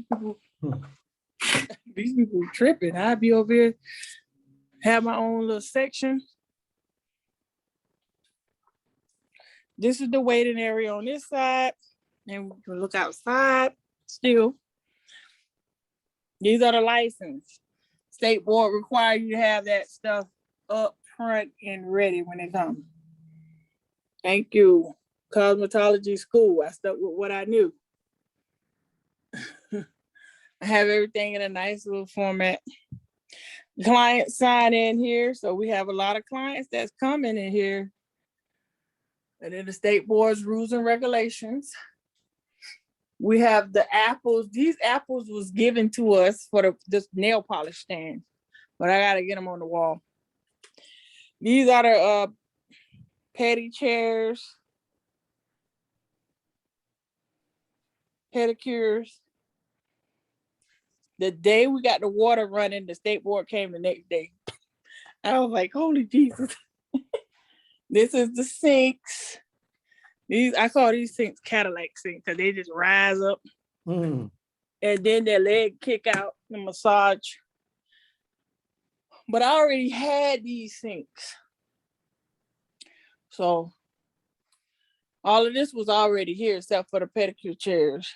These people tripping. I'd be over here, have my own little section. This is the waiting area on this side. And we can look outside still. These are the license. State board require you to have that stuff up front and ready when it comes. Thank you. Cosmetology school. I stuck with what I knew. I have everything in a nice little format. Clients sign in here. So we have a lot of clients that's coming in here. And then the state board's rules and regulations. We have the apples. These apples was given to us for this nail polish stand, but I gotta get them on the wall. These are the petty chairs, pedicures. The day we got the water running, the state board came the next day. I was like, holy Jesus. This is the sinks. I call these sinks Cadillac sinks because they just rise up. And then their leg kick out. the massage. But I already had these sinks. So all of this was already here except for the pedicure chairs.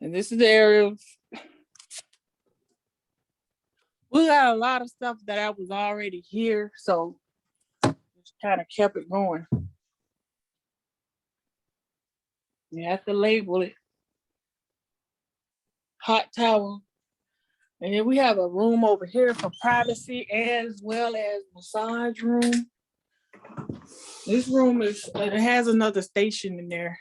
And this is the area. We got a lot of stuff that I was already here, so just kind of kept it going. You have to label it. Hot towel. And then we have a room over here for privacy as well as massage room. This room it has another station in there.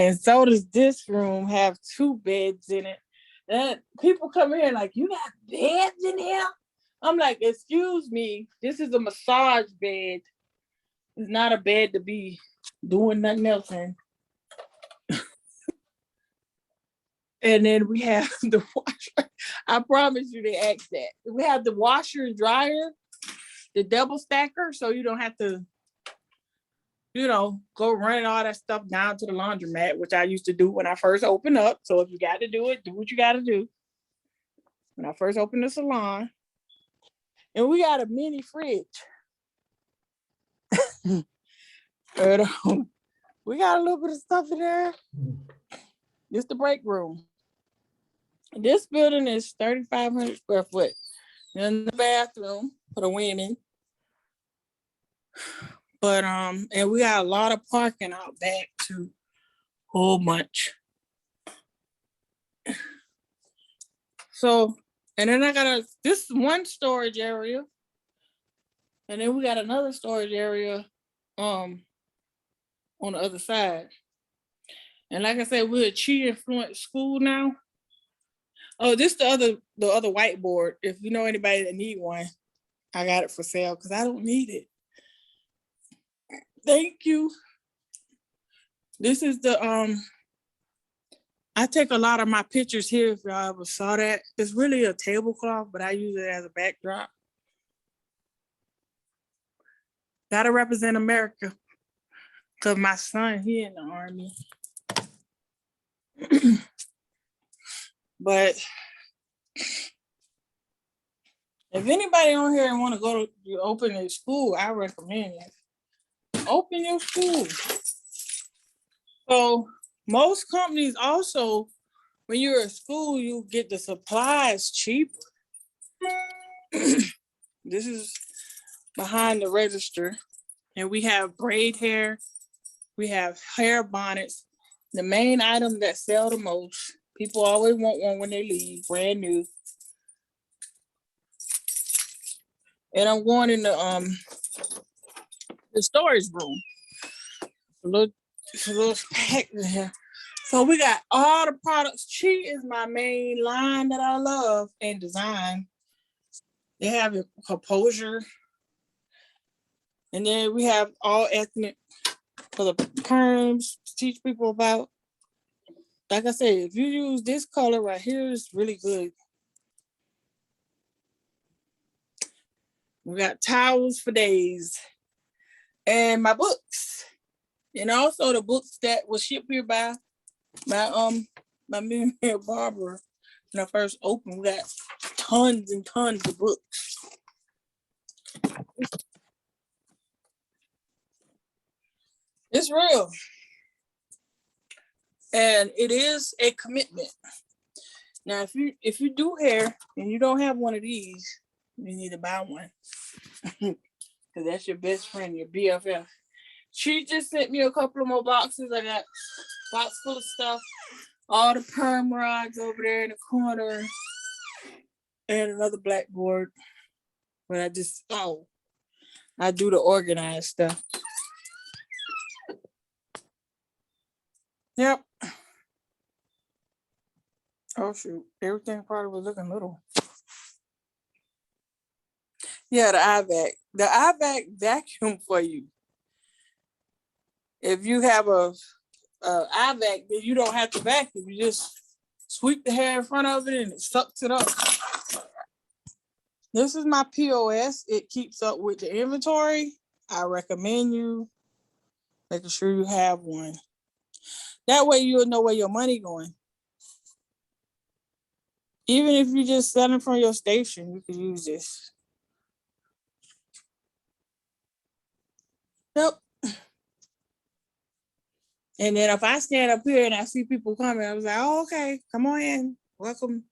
And so does this room have 2 beds in it. And people come in like, you got beds in here? I'm like, excuse me, this is a massage bed. It's not a bed to be doing nothing else in. And then we have the washer. I promise you they asked that. We have the washer and dryer, the double stacker, so you don't have to, go running all that stuff down to the laundromat, which I used to do when I first opened up. So if you got to do it, do what you got to do. When I first opened the salon. And we got a mini fridge. We got a little bit of stuff in there. It's the break room. This building is 3,500 square foot. In the bathroom for the women. But and we got a lot of parking out back too. Whole bunch. So, and then I got this one storage area. And then we got another storage area on the other side. And like I said, we're a Chi influenced school now. Oh, this the other whiteboard. If you know anybody that need one, I got it for sale because I don't need it. Thank you. This is the I take a lot of my pictures here if y'all ever saw that. It's really a tablecloth, but I use it as a backdrop. Gotta represent America. Cause my son, he in the Army. But if anybody on here want to go to open a school, I recommend it. Open your school. So most companies also, when you're at school, you get the supplies cheaper. This is behind the register. And we have braid hair. We have hair bonnets. The main item that sell the most. People always want one when they leave, brand new. And I'm going in the storage room. It's a little packed in here. So we got all the products. Chi is my main line that I love and design. They have a composure. And then we have all ethnic for the perms to teach people about. Like I said, if you use this color right here, it's really good. We got towels for days. And my books. And also the books that was shipped here by my Millionaire Barber. When I first opened, we got tons and tons of books. It's real. And it is a commitment. Now, if you do hair and you don't have one of these, you need to buy one. Because that's your best friend, your BFF. She just sent me a couple of more boxes. I got a box full of stuff. All the perm rods over there in the corner. And another blackboard. But I do the organized stuff. Yep. Oh shoot, everything probably was looking little. Yeah, the 𝗪𝗿vac. The 𝗪𝗿vac vacuum for you. If you have a 𝗪𝗿vac, then you don't have to vacuum. You just sweep the hair in front of it and it sucks it up. This is my POS. It keeps up with the inventory. I recommend you making sure you have one. That way you'll know where your money going. Even if you're just selling from your station, you can use this. Yep. And then if I stand up here and I see people coming, I was like, oh, okay, come on in. Welcome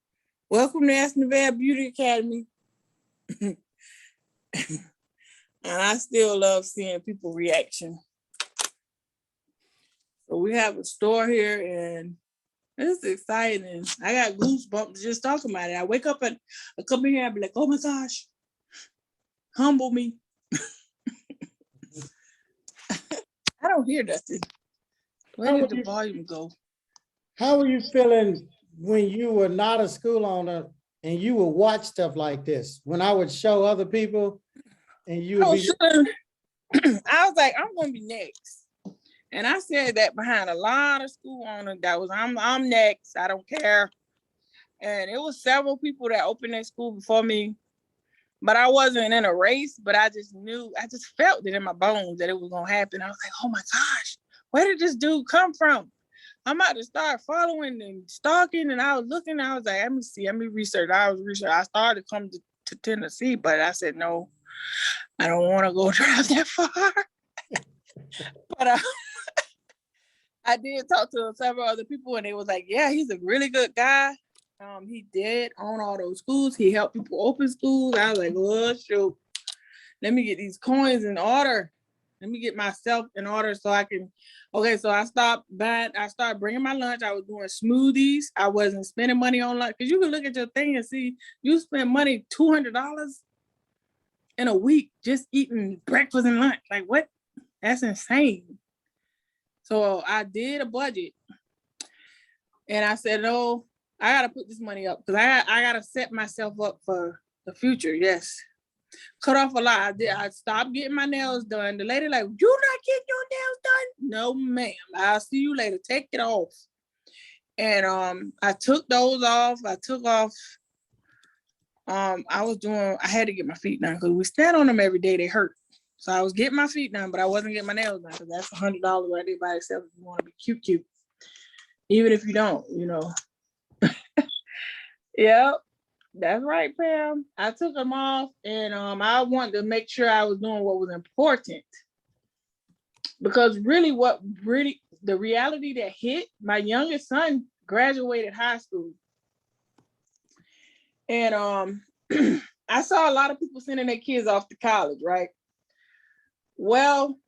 to 𝗕𝗿𝗵𝗿 Beauty Academy. And I still love seeing people's reaction. So we have a store here and it's exciting. I got goosebumps just talking about it. I wake up and I come in here and be like, oh my gosh, humble me. I don't hear nothing. Where did the volume go? How were you feeling when you were not a school owner and you would watch stuff like this? When I would show other people and you would be... I was like, I'm gonna be next. And I said that behind a lot of school owners that was, I'm next, I don't care. And it was several people that opened their school before me, but I wasn't in a race, but I just knew, I just felt it in my bones that it was gonna happen. I was like, oh my gosh, where did this dude come from? I'm about to start following and stalking. And I was looking, I was like, let me see, let me research. I started to come to Tennessee, but I said, no, I don't want to go drive that far. But I did talk to several other people and they was like, yeah, he's a really good guy. He did own all those schools. He helped people open schools. I was like, well, shoot, let me get these coins in order. Let me get myself in order so I can, okay, so I started bringing my lunch. I was doing smoothies. I wasn't spending money on lunch. Because you can look at your thing and see, you spend money, $200 in a week just eating breakfast and lunch. Like what? That's insane. So I did a budget. And I said, no, I got to put this money up because I got to set myself up for the future. Yes. Cut off a lot. I stopped getting my nails done. The lady like, you not getting your nails done? No, ma'am. I'll see you later. Take it off. And I took those off. I had to get my feet done because we stand on them every day. They hurt. So I was getting my feet done, but I wasn't getting my nails done because that's $100 right there by itself if you want to be cute. Even if you don't, you know. Yep. That's right, Pam. I took them off and I wanted to make sure I was doing what was important. Because really the reality that hit, my youngest son graduated high school. And I saw a lot of people sending their kids off to college, right? Well,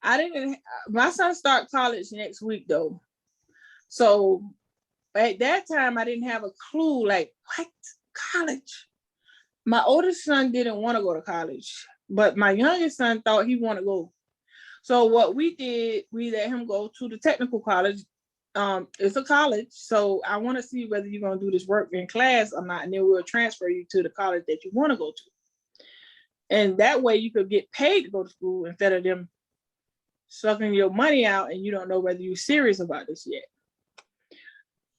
my son started college next week though. So at that time, I didn't have a clue, like, what? College? My oldest son didn't want to go to college, but my youngest son thought he wanted to go. So what we did, we let him go to the technical college. It's a college, so I want to see whether you're going to do this work in class or not, and then we'll transfer you to the college that you want to go to. And that way you could get paid to go to school instead of them sucking your money out and you don't know whether you're serious about this yet.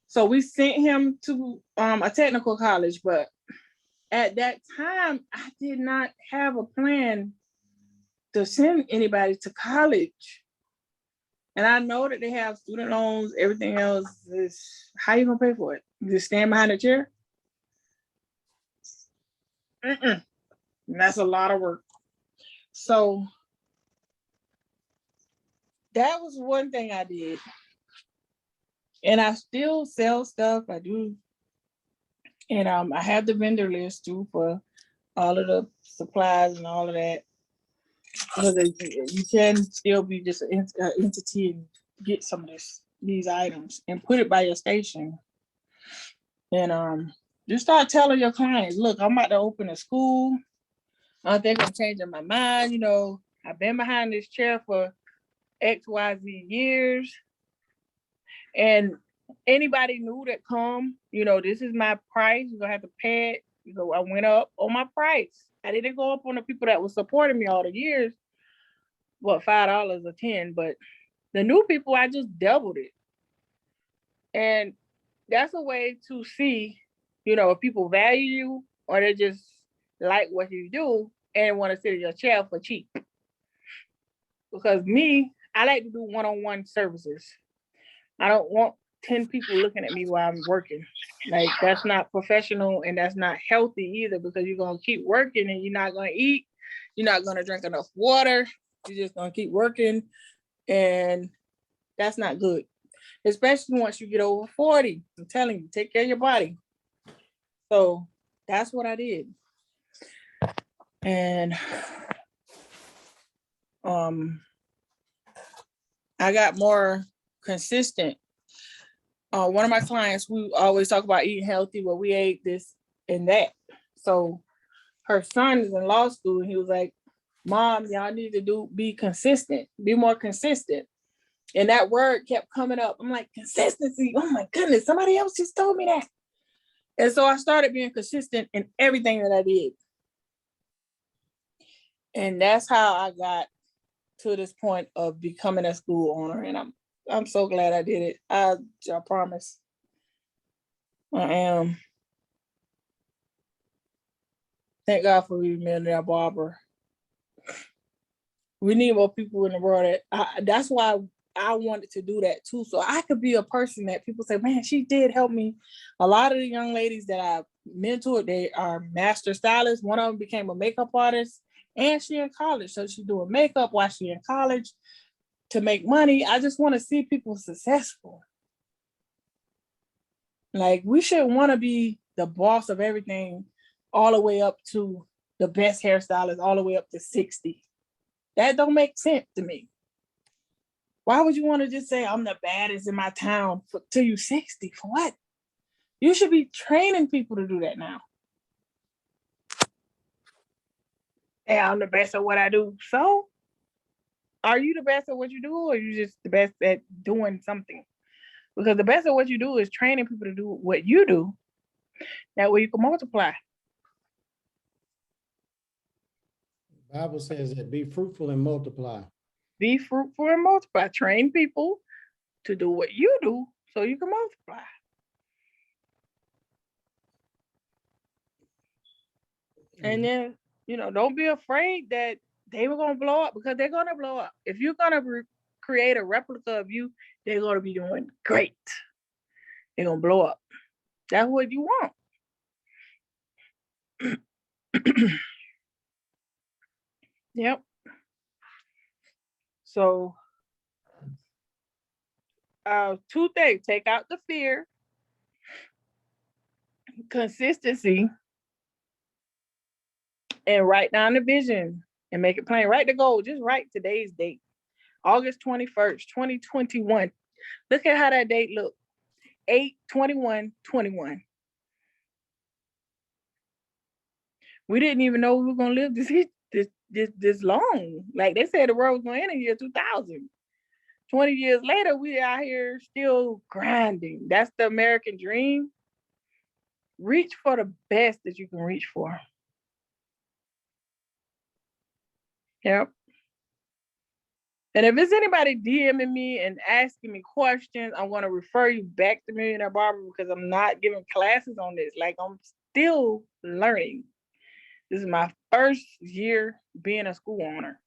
So we sent him to a technical college, but at that time, I did not have a plan to send anybody to college. And I know that they have student loans, everything else is, how you gonna pay for it? You just stand behind a chair? And that's a lot of work. So that was one thing I did. And I still sell stuff, I do. And I have the vendor list too for all of the supplies and all of that. Because you can still be just an entity and get some of these items and put it by your station. And just start telling your clients, look, I'm about to open a school. I think I'm changing my mind. You know, I've been behind this chair for XYZ years. And anybody new that come, you know, this is my price. You're gonna have to pay it. You know, I went up on my price. I didn't go up on the people that was supporting me all the years. What, $5 or 10, but the new people, I just doubled it. And that's a way to see, you know, if people value you or they just like what you do and want to sit in your chair for cheap. Because me, I like to do one-on-one services. I don't want 10 people looking at me while I'm working. Like, that's not professional and that's not healthy either, because you're going to keep working and you're not going to eat. You're not going to drink enough water. You're just going to keep working. And that's not good, especially once you get over 40. I'm telling you, take care of your body. So that's what I did. And I got more consistent. One of my clients, we always talk about eating healthy, well, we ate this and that. So her son is in law school and he was like, Mom, y'all need to be consistent, be more consistent. And that word kept coming up. I'm like, consistency. Oh my goodness, somebody else just told me that. And so I started being consistent in everything that I did. And that's how I got to this point of becoming a school owner. And I'm so glad I did it. I promise. I am. Thank God for you, Millionaire Barber. We need more people in the world. That's why I wanted to do that too. So I could be a person that people say, man, she did help me. A lot of the young ladies that I mentored, they are master stylists. One of them became a makeup artist and she in college. So she's doing makeup while she in college to make money. I just want to see people successful. Like, we should want to be the boss of everything all the way up to the best hairstylist, all the way up to 60. That don't make sense to me. Why would you want to just say I'm the baddest in my town till you 60? For what? You should be training people to do that now. Hey, I'm the best at what I do. So, are you the best at what you do, or are you just the best at doing something? Because the best at what you do is training people to do what you do. That way you can multiply. The Bible says that be fruitful and multiply. Be fruitful and multiply. Train people to do what you do so you can multiply. And then, don't be afraid that they were going to blow up, because they're going to blow up. If you're going to create a replica of you, they're going to be doing great. They're going to blow up. That's what you want. Yep. So, 2 things: take out the fear, consistency, and write down the vision and make it plain. Write the goal. Just write today's date, August 21st, 2021. Look at how that date looked. 8/21/21. We didn't even know we were gonna live this long. Like they said, the world was gonna end in year 2000. 20 years later, we out here still grinding. That's the American dream. Reach for the best that you can reach for. Yep. And if it's anybody DMing me and asking me questions, I'm going to refer you back to Millionaire Barber, because I'm not giving classes on this. Like, I'm still learning. This is my first year being a school owner.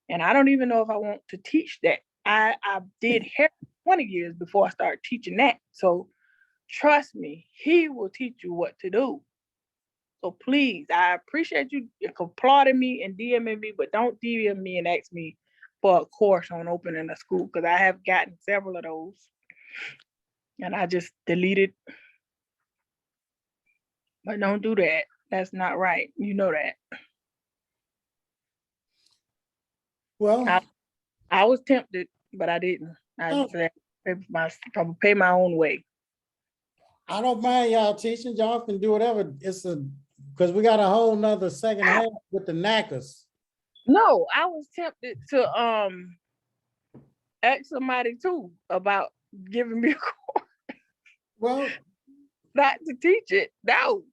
And I don't even know if I want to teach that. I did hair for 20 years before I started teaching that. So trust me, he will teach you what to do. So please, I appreciate you applauding me and DMing me, but don't DM me and ask me for a course on opening a school, because I have gotten several of those and I just deleted. But don't do that. That's not right. You know that. Well, I was tempted, but I didn't. I said, I'm pay my own way. I don't mind y'all teaching. Y'all can do whatever. Because we got a whole nother second half with the 𝗪𝗁𝗁𝗁. No, I was tempted to ask somebody too about giving me a course. Well, not to teach it. No,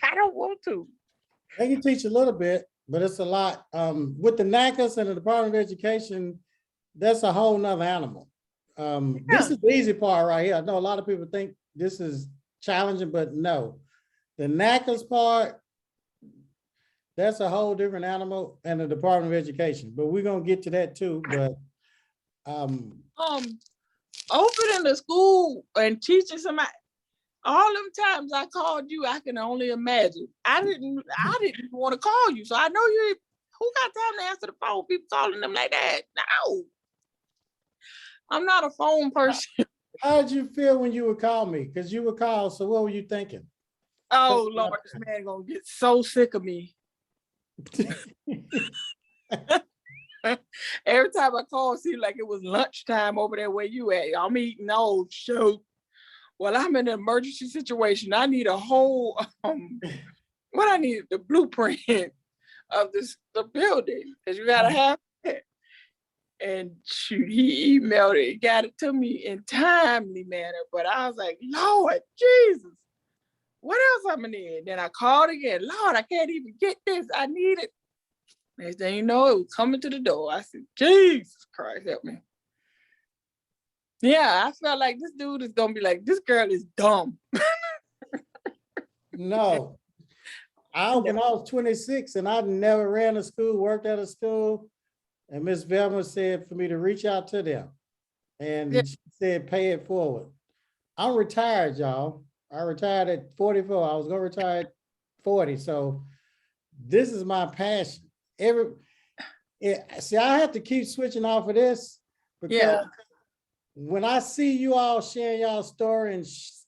I don't want to. They can teach a little bit, but it's a lot. With the 𝗪𝗁𝗁𝗁 and the Department of Education, that's a whole nother animal. This is the easy part right here. I know a lot of people think this is challenging, but no. The 𝗪𝗁𝗁𝗁 part, that's a whole different animal, and the Department of Education. But we're gonna get to that too. But opening the school and teaching somebody, all them times I called you, I can only imagine. I didn't want to call you. So I know who got time to answer the phone? People calling them like that. No. I'm not a phone person. How did you feel when you would call me? Because you would call, so what were you thinking? Oh Lord, this man gonna get so sick of me. Every time I call, it seemed like it was lunchtime over there where you at. I'm eating old show. Well, I'm in an emergency situation. I need a whole what I need, the blueprint of the building, because you gotta have it. And shoot, he emailed it, got it to me in timely manner. But I was like, Lord Jesus, what else I'm gonna need? Then I called again. Lord, I can't even get this. I need it. Next thing you know, it was coming to the door. I said, Jesus Christ, help me. Yeah, I felt like this dude is gonna be like, this girl is dumb. No. When I was 26 and I never ran a school, worked at a school, and Miss Velma said for me to reach out to them. And she said, pay it forward. I'm retired, y'all. I retired at 44. I was gonna retire at 40. So this is my passion. See, I have to keep switching off of this because when I see you all sharing y'all story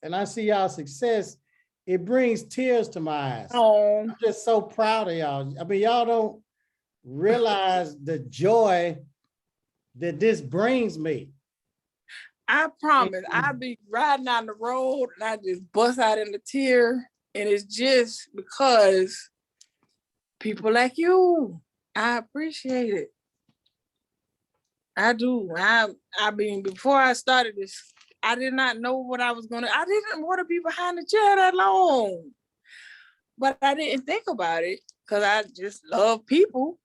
and I see y'all success, it brings tears to my eyes. Oh. I'm just so proud of y'all. I mean, y'all don't realize the joy that this brings me. I promise, I be riding down the road and I just bust out in the tear. And it's just because people like you, I appreciate it. I do. I mean, before I started this, I did not know what I didn't want to be behind the chair that long. But I didn't think about it because I just love people.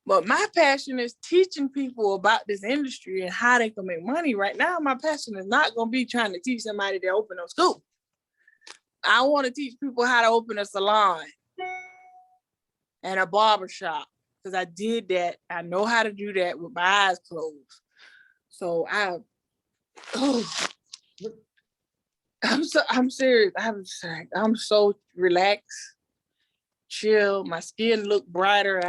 But my passion is teaching people about this industry and how they can make money. Right now, my passion is not going to be trying to teach somebody to open a school. I want to teach people how to open a salon and a barber shop, because I did that. I know how to do that with my eyes closed. So I'm serious. I'm so relaxed, chill. My skin look brighter.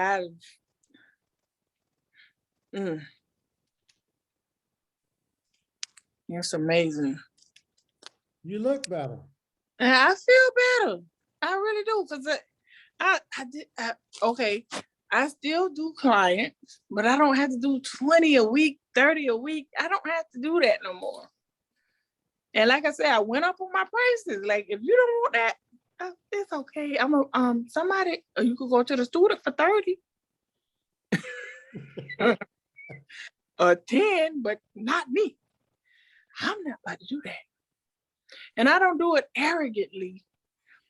It's amazing. You look better. And I feel better. I really do. Because I still do clients, but I don't have to do 20 a week, 30 a week. I don't have to do that no more. And like I said, I went up on my prices. Like, if you don't want that, it's okay. I'm somebody, you could go to the student for 30. Or 10, but not me. I'm not about to do that. And I don't do it arrogantly,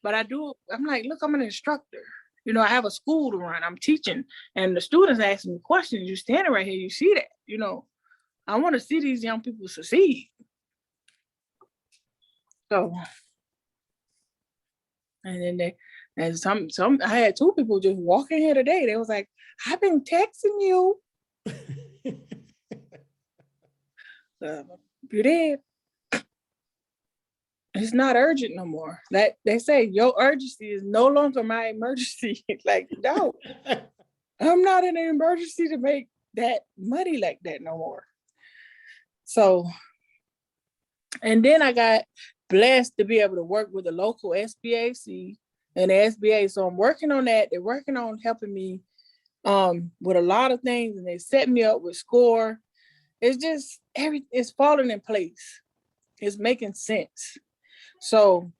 but I do. I'm like, look, I'm an instructor. You know, I have a school to run. I'm teaching, and the students asking me questions. You standing right here, you see that. You know, I want to see these young people succeed. So, and then some I had 2 people just walking here today. They was like, I've been texting you. You did. It's not urgent no more. Like they say, your urgency is no longer my emergency. Like, no, I'm not in an emergency to make that money like that no more. So, and then I got blessed to be able to work with the local SBAC and the SBA. So I'm working on that. They're working on helping me with a lot of things, and they set me up with SCORE. It's just it's falling in place. It's making sense. So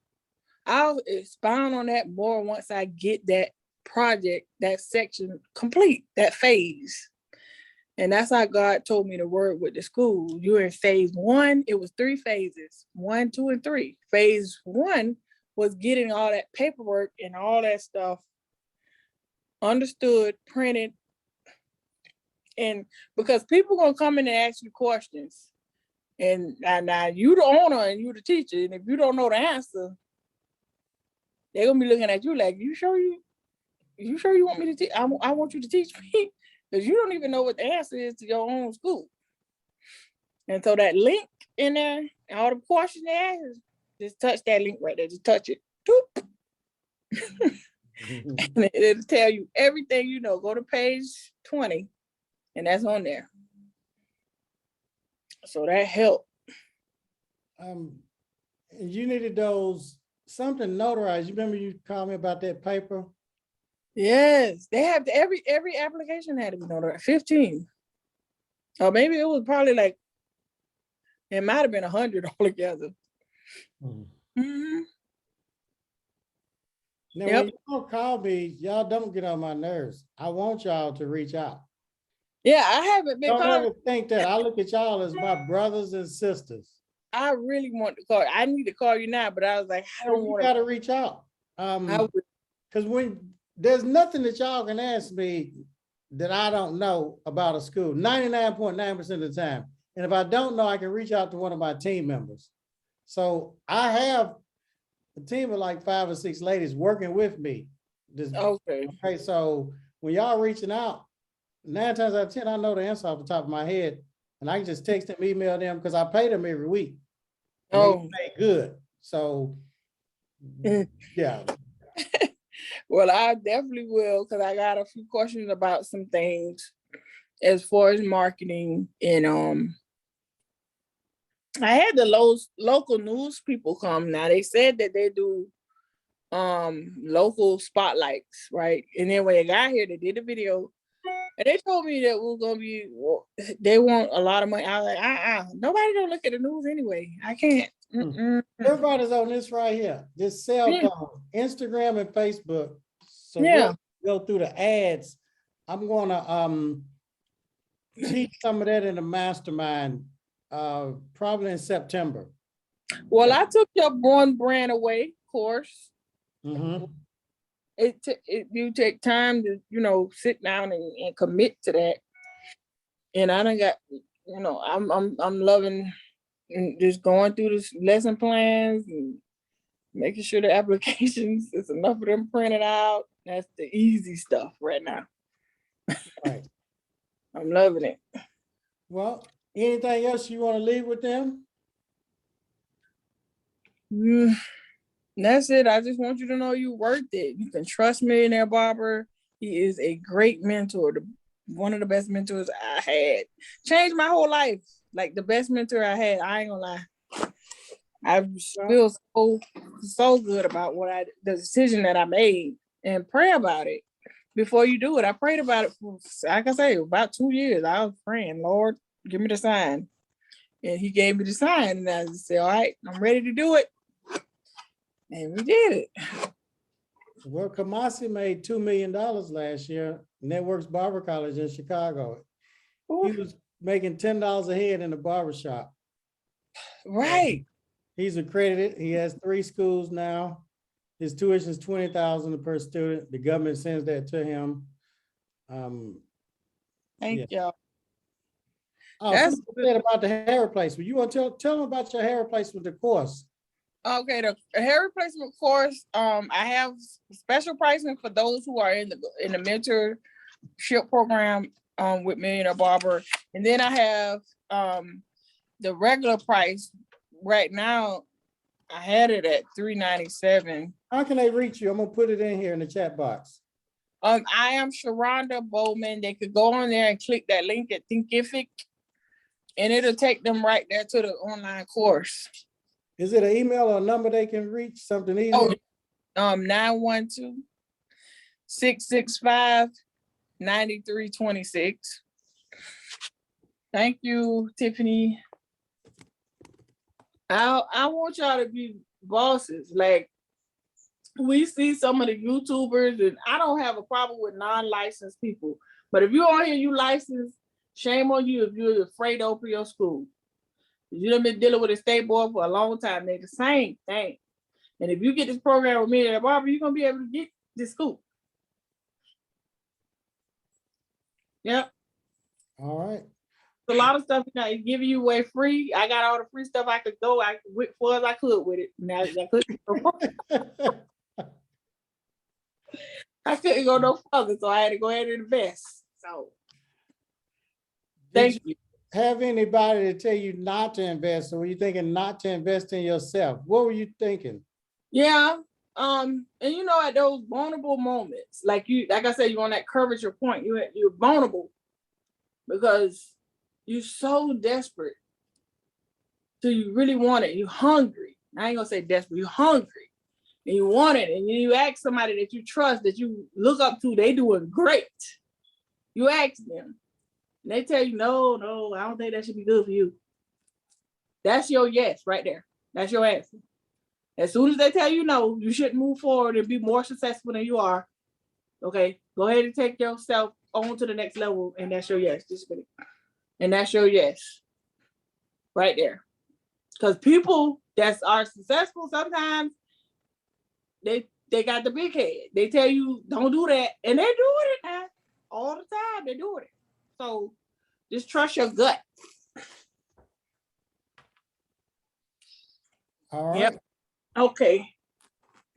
I'll expound on that more once I get that project, that section complete, that phase. And that's how God told me to work with the school. You're in phase 1. It was 3 phases, 1, 2, and 3. Phase 1 was getting all that paperwork and all that stuff understood, printed. And because people gonna come in and ask you questions. And now you the owner and you the teacher. And if you don't know the answer, they're gonna be looking at you like, you sure you want me to teach? I want you to teach me, because you don't even know what the answer is to your own school. And so that link in there, and all the questions they ask, just touch that link right there. Just touch it. Doop. And it'll tell you everything you know. Go to page 20, and that's on there. So that helped. You needed those something notarized. You remember you called me about that paper? Yes, they have every application had to be notarized. 15, or maybe it was probably like it might have been 100 altogether. Mm-hmm. Now, when y'all call me, y'all don't get on my nerves. I want y'all to reach out. Yeah, I haven't been. Don't ever think that. I look at y'all as my brothers and sisters. I really want to call. I need to call you now, but I was like, I don't want to. You got to reach out. Because when there's nothing that y'all can ask me that I don't know about a school, 99.9% of the time. And if I don't know, I can reach out to one of my team members. So I have a team of like 5 or 6 ladies working with me. Okay, so when y'all reaching out, 9 times out of 10, I know the answer off the top of my head. And I can just text them, email them, because I pay them every week. Oh, they pay good. So, yeah. Well, I definitely will, because I got a few questions about some things as far as marketing. And I had the local news people come. Now they said that they do local spotlights, right? And then when they got here, they did a video. And they told me that we're gonna be, they want a lot of money. I was like, nobody don't look at the news anyway. I can't. Everybody's on this right here, this cell phone, Instagram and Facebook. So we'll go through the ads. I'm gonna teach some of that in the mastermind, probably in September. Well, I took your Born Brand Away course. It you take time to, sit down and commit to that. And I done got, I'm loving just going through this lesson plans and making sure the applications, it's enough of them printed out. That's the easy stuff right now. Right. I'm loving it. Well, anything else you want to leave with them? That's it. I just want you to know you're worth it. You can trust Millionaire Barber. He is a great mentor. One of the best mentors I had. Changed my whole life. Like the best mentor I had. I ain't gonna lie. I feel so good about the decision that I made, and pray about it before you do it. I prayed about it for, like I say, about 2 years. I was praying, Lord, give me the sign. And he gave me the sign, and I just said, all right, I'm ready to do it. And we did it. Well, 𝗕𝗄𝗄 made $2 million last year, Networks Barber College in Chicago. Ooh. He was making $10 a head in the barbershop. Right. He's accredited. He has 3 schools now. His tuition is $20,000 per student. The government sends that to him. Thank y'all. Oh, that's said about the hair replacement. You want to tell them about your hair replacement, the course. Okay, the hair replacement course. I have special pricing for those who are in the mentorship program with Millionaire Barber, and then I have the regular price. Right now, I had it at $397. How can they reach you? I'm gonna put it in here in the chat box. I am Sharonda Bowman. They could go on there and click that link at 𝗕𝗿𝗵𝐻, and it'll take them right there to the online course. Is it an email or a number they can reach? Something easy? 912-665-9326. Thank you, Tiffany. I want y'all to be bosses. Like, we see some of the YouTubers, and I don't have a problem with non-licensed people. But if you're on here, you licensed, shame on you if you're afraid to open your school. You've been dealing with a state board for a long time. They're the same thing. And if you get this program with Millionaire Barber, you're going to be able to get this scoop. Yep. All right. A lot of stuff giving you away free. I got all the free stuff I could go. I went far as I could with it. Now I couldn't. I couldn't go no further, so I had to go ahead and invest. So thank you. have anybody to tell you not to invest, or were you thinking not to invest in yourself? What were you thinking? Yeah. And you know, at those vulnerable moments, like I said, you're on that curvature point, you're vulnerable because you're so desperate. So you really want it. You're hungry. I ain't gonna say desperate, you're hungry. And you want it. And you ask somebody that you trust, that you look up to, they doing great. You ask them. And they tell you, no, I don't think that should be good for you. That's your yes right there. That's your answer. As soon as they tell you no, you shouldn't move forward and be more successful than you are. Okay, go ahead and take yourself on to the next level, and that's your yes. And that's your yes right there. Because people that are successful, sometimes they got the big head. They tell you don't do that, and they're doing it now. All the time they're doing it. So just trust your gut. All right. Yep. Okay.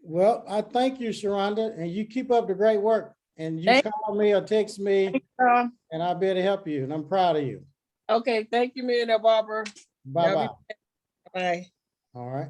Well, I thank you, Sharonda, and you keep up the great work. And you call me or text me, and I'll be able to help you. And I'm proud of you. Okay. Thank you, Millionaire Barber. Bye-bye. Bye. All right.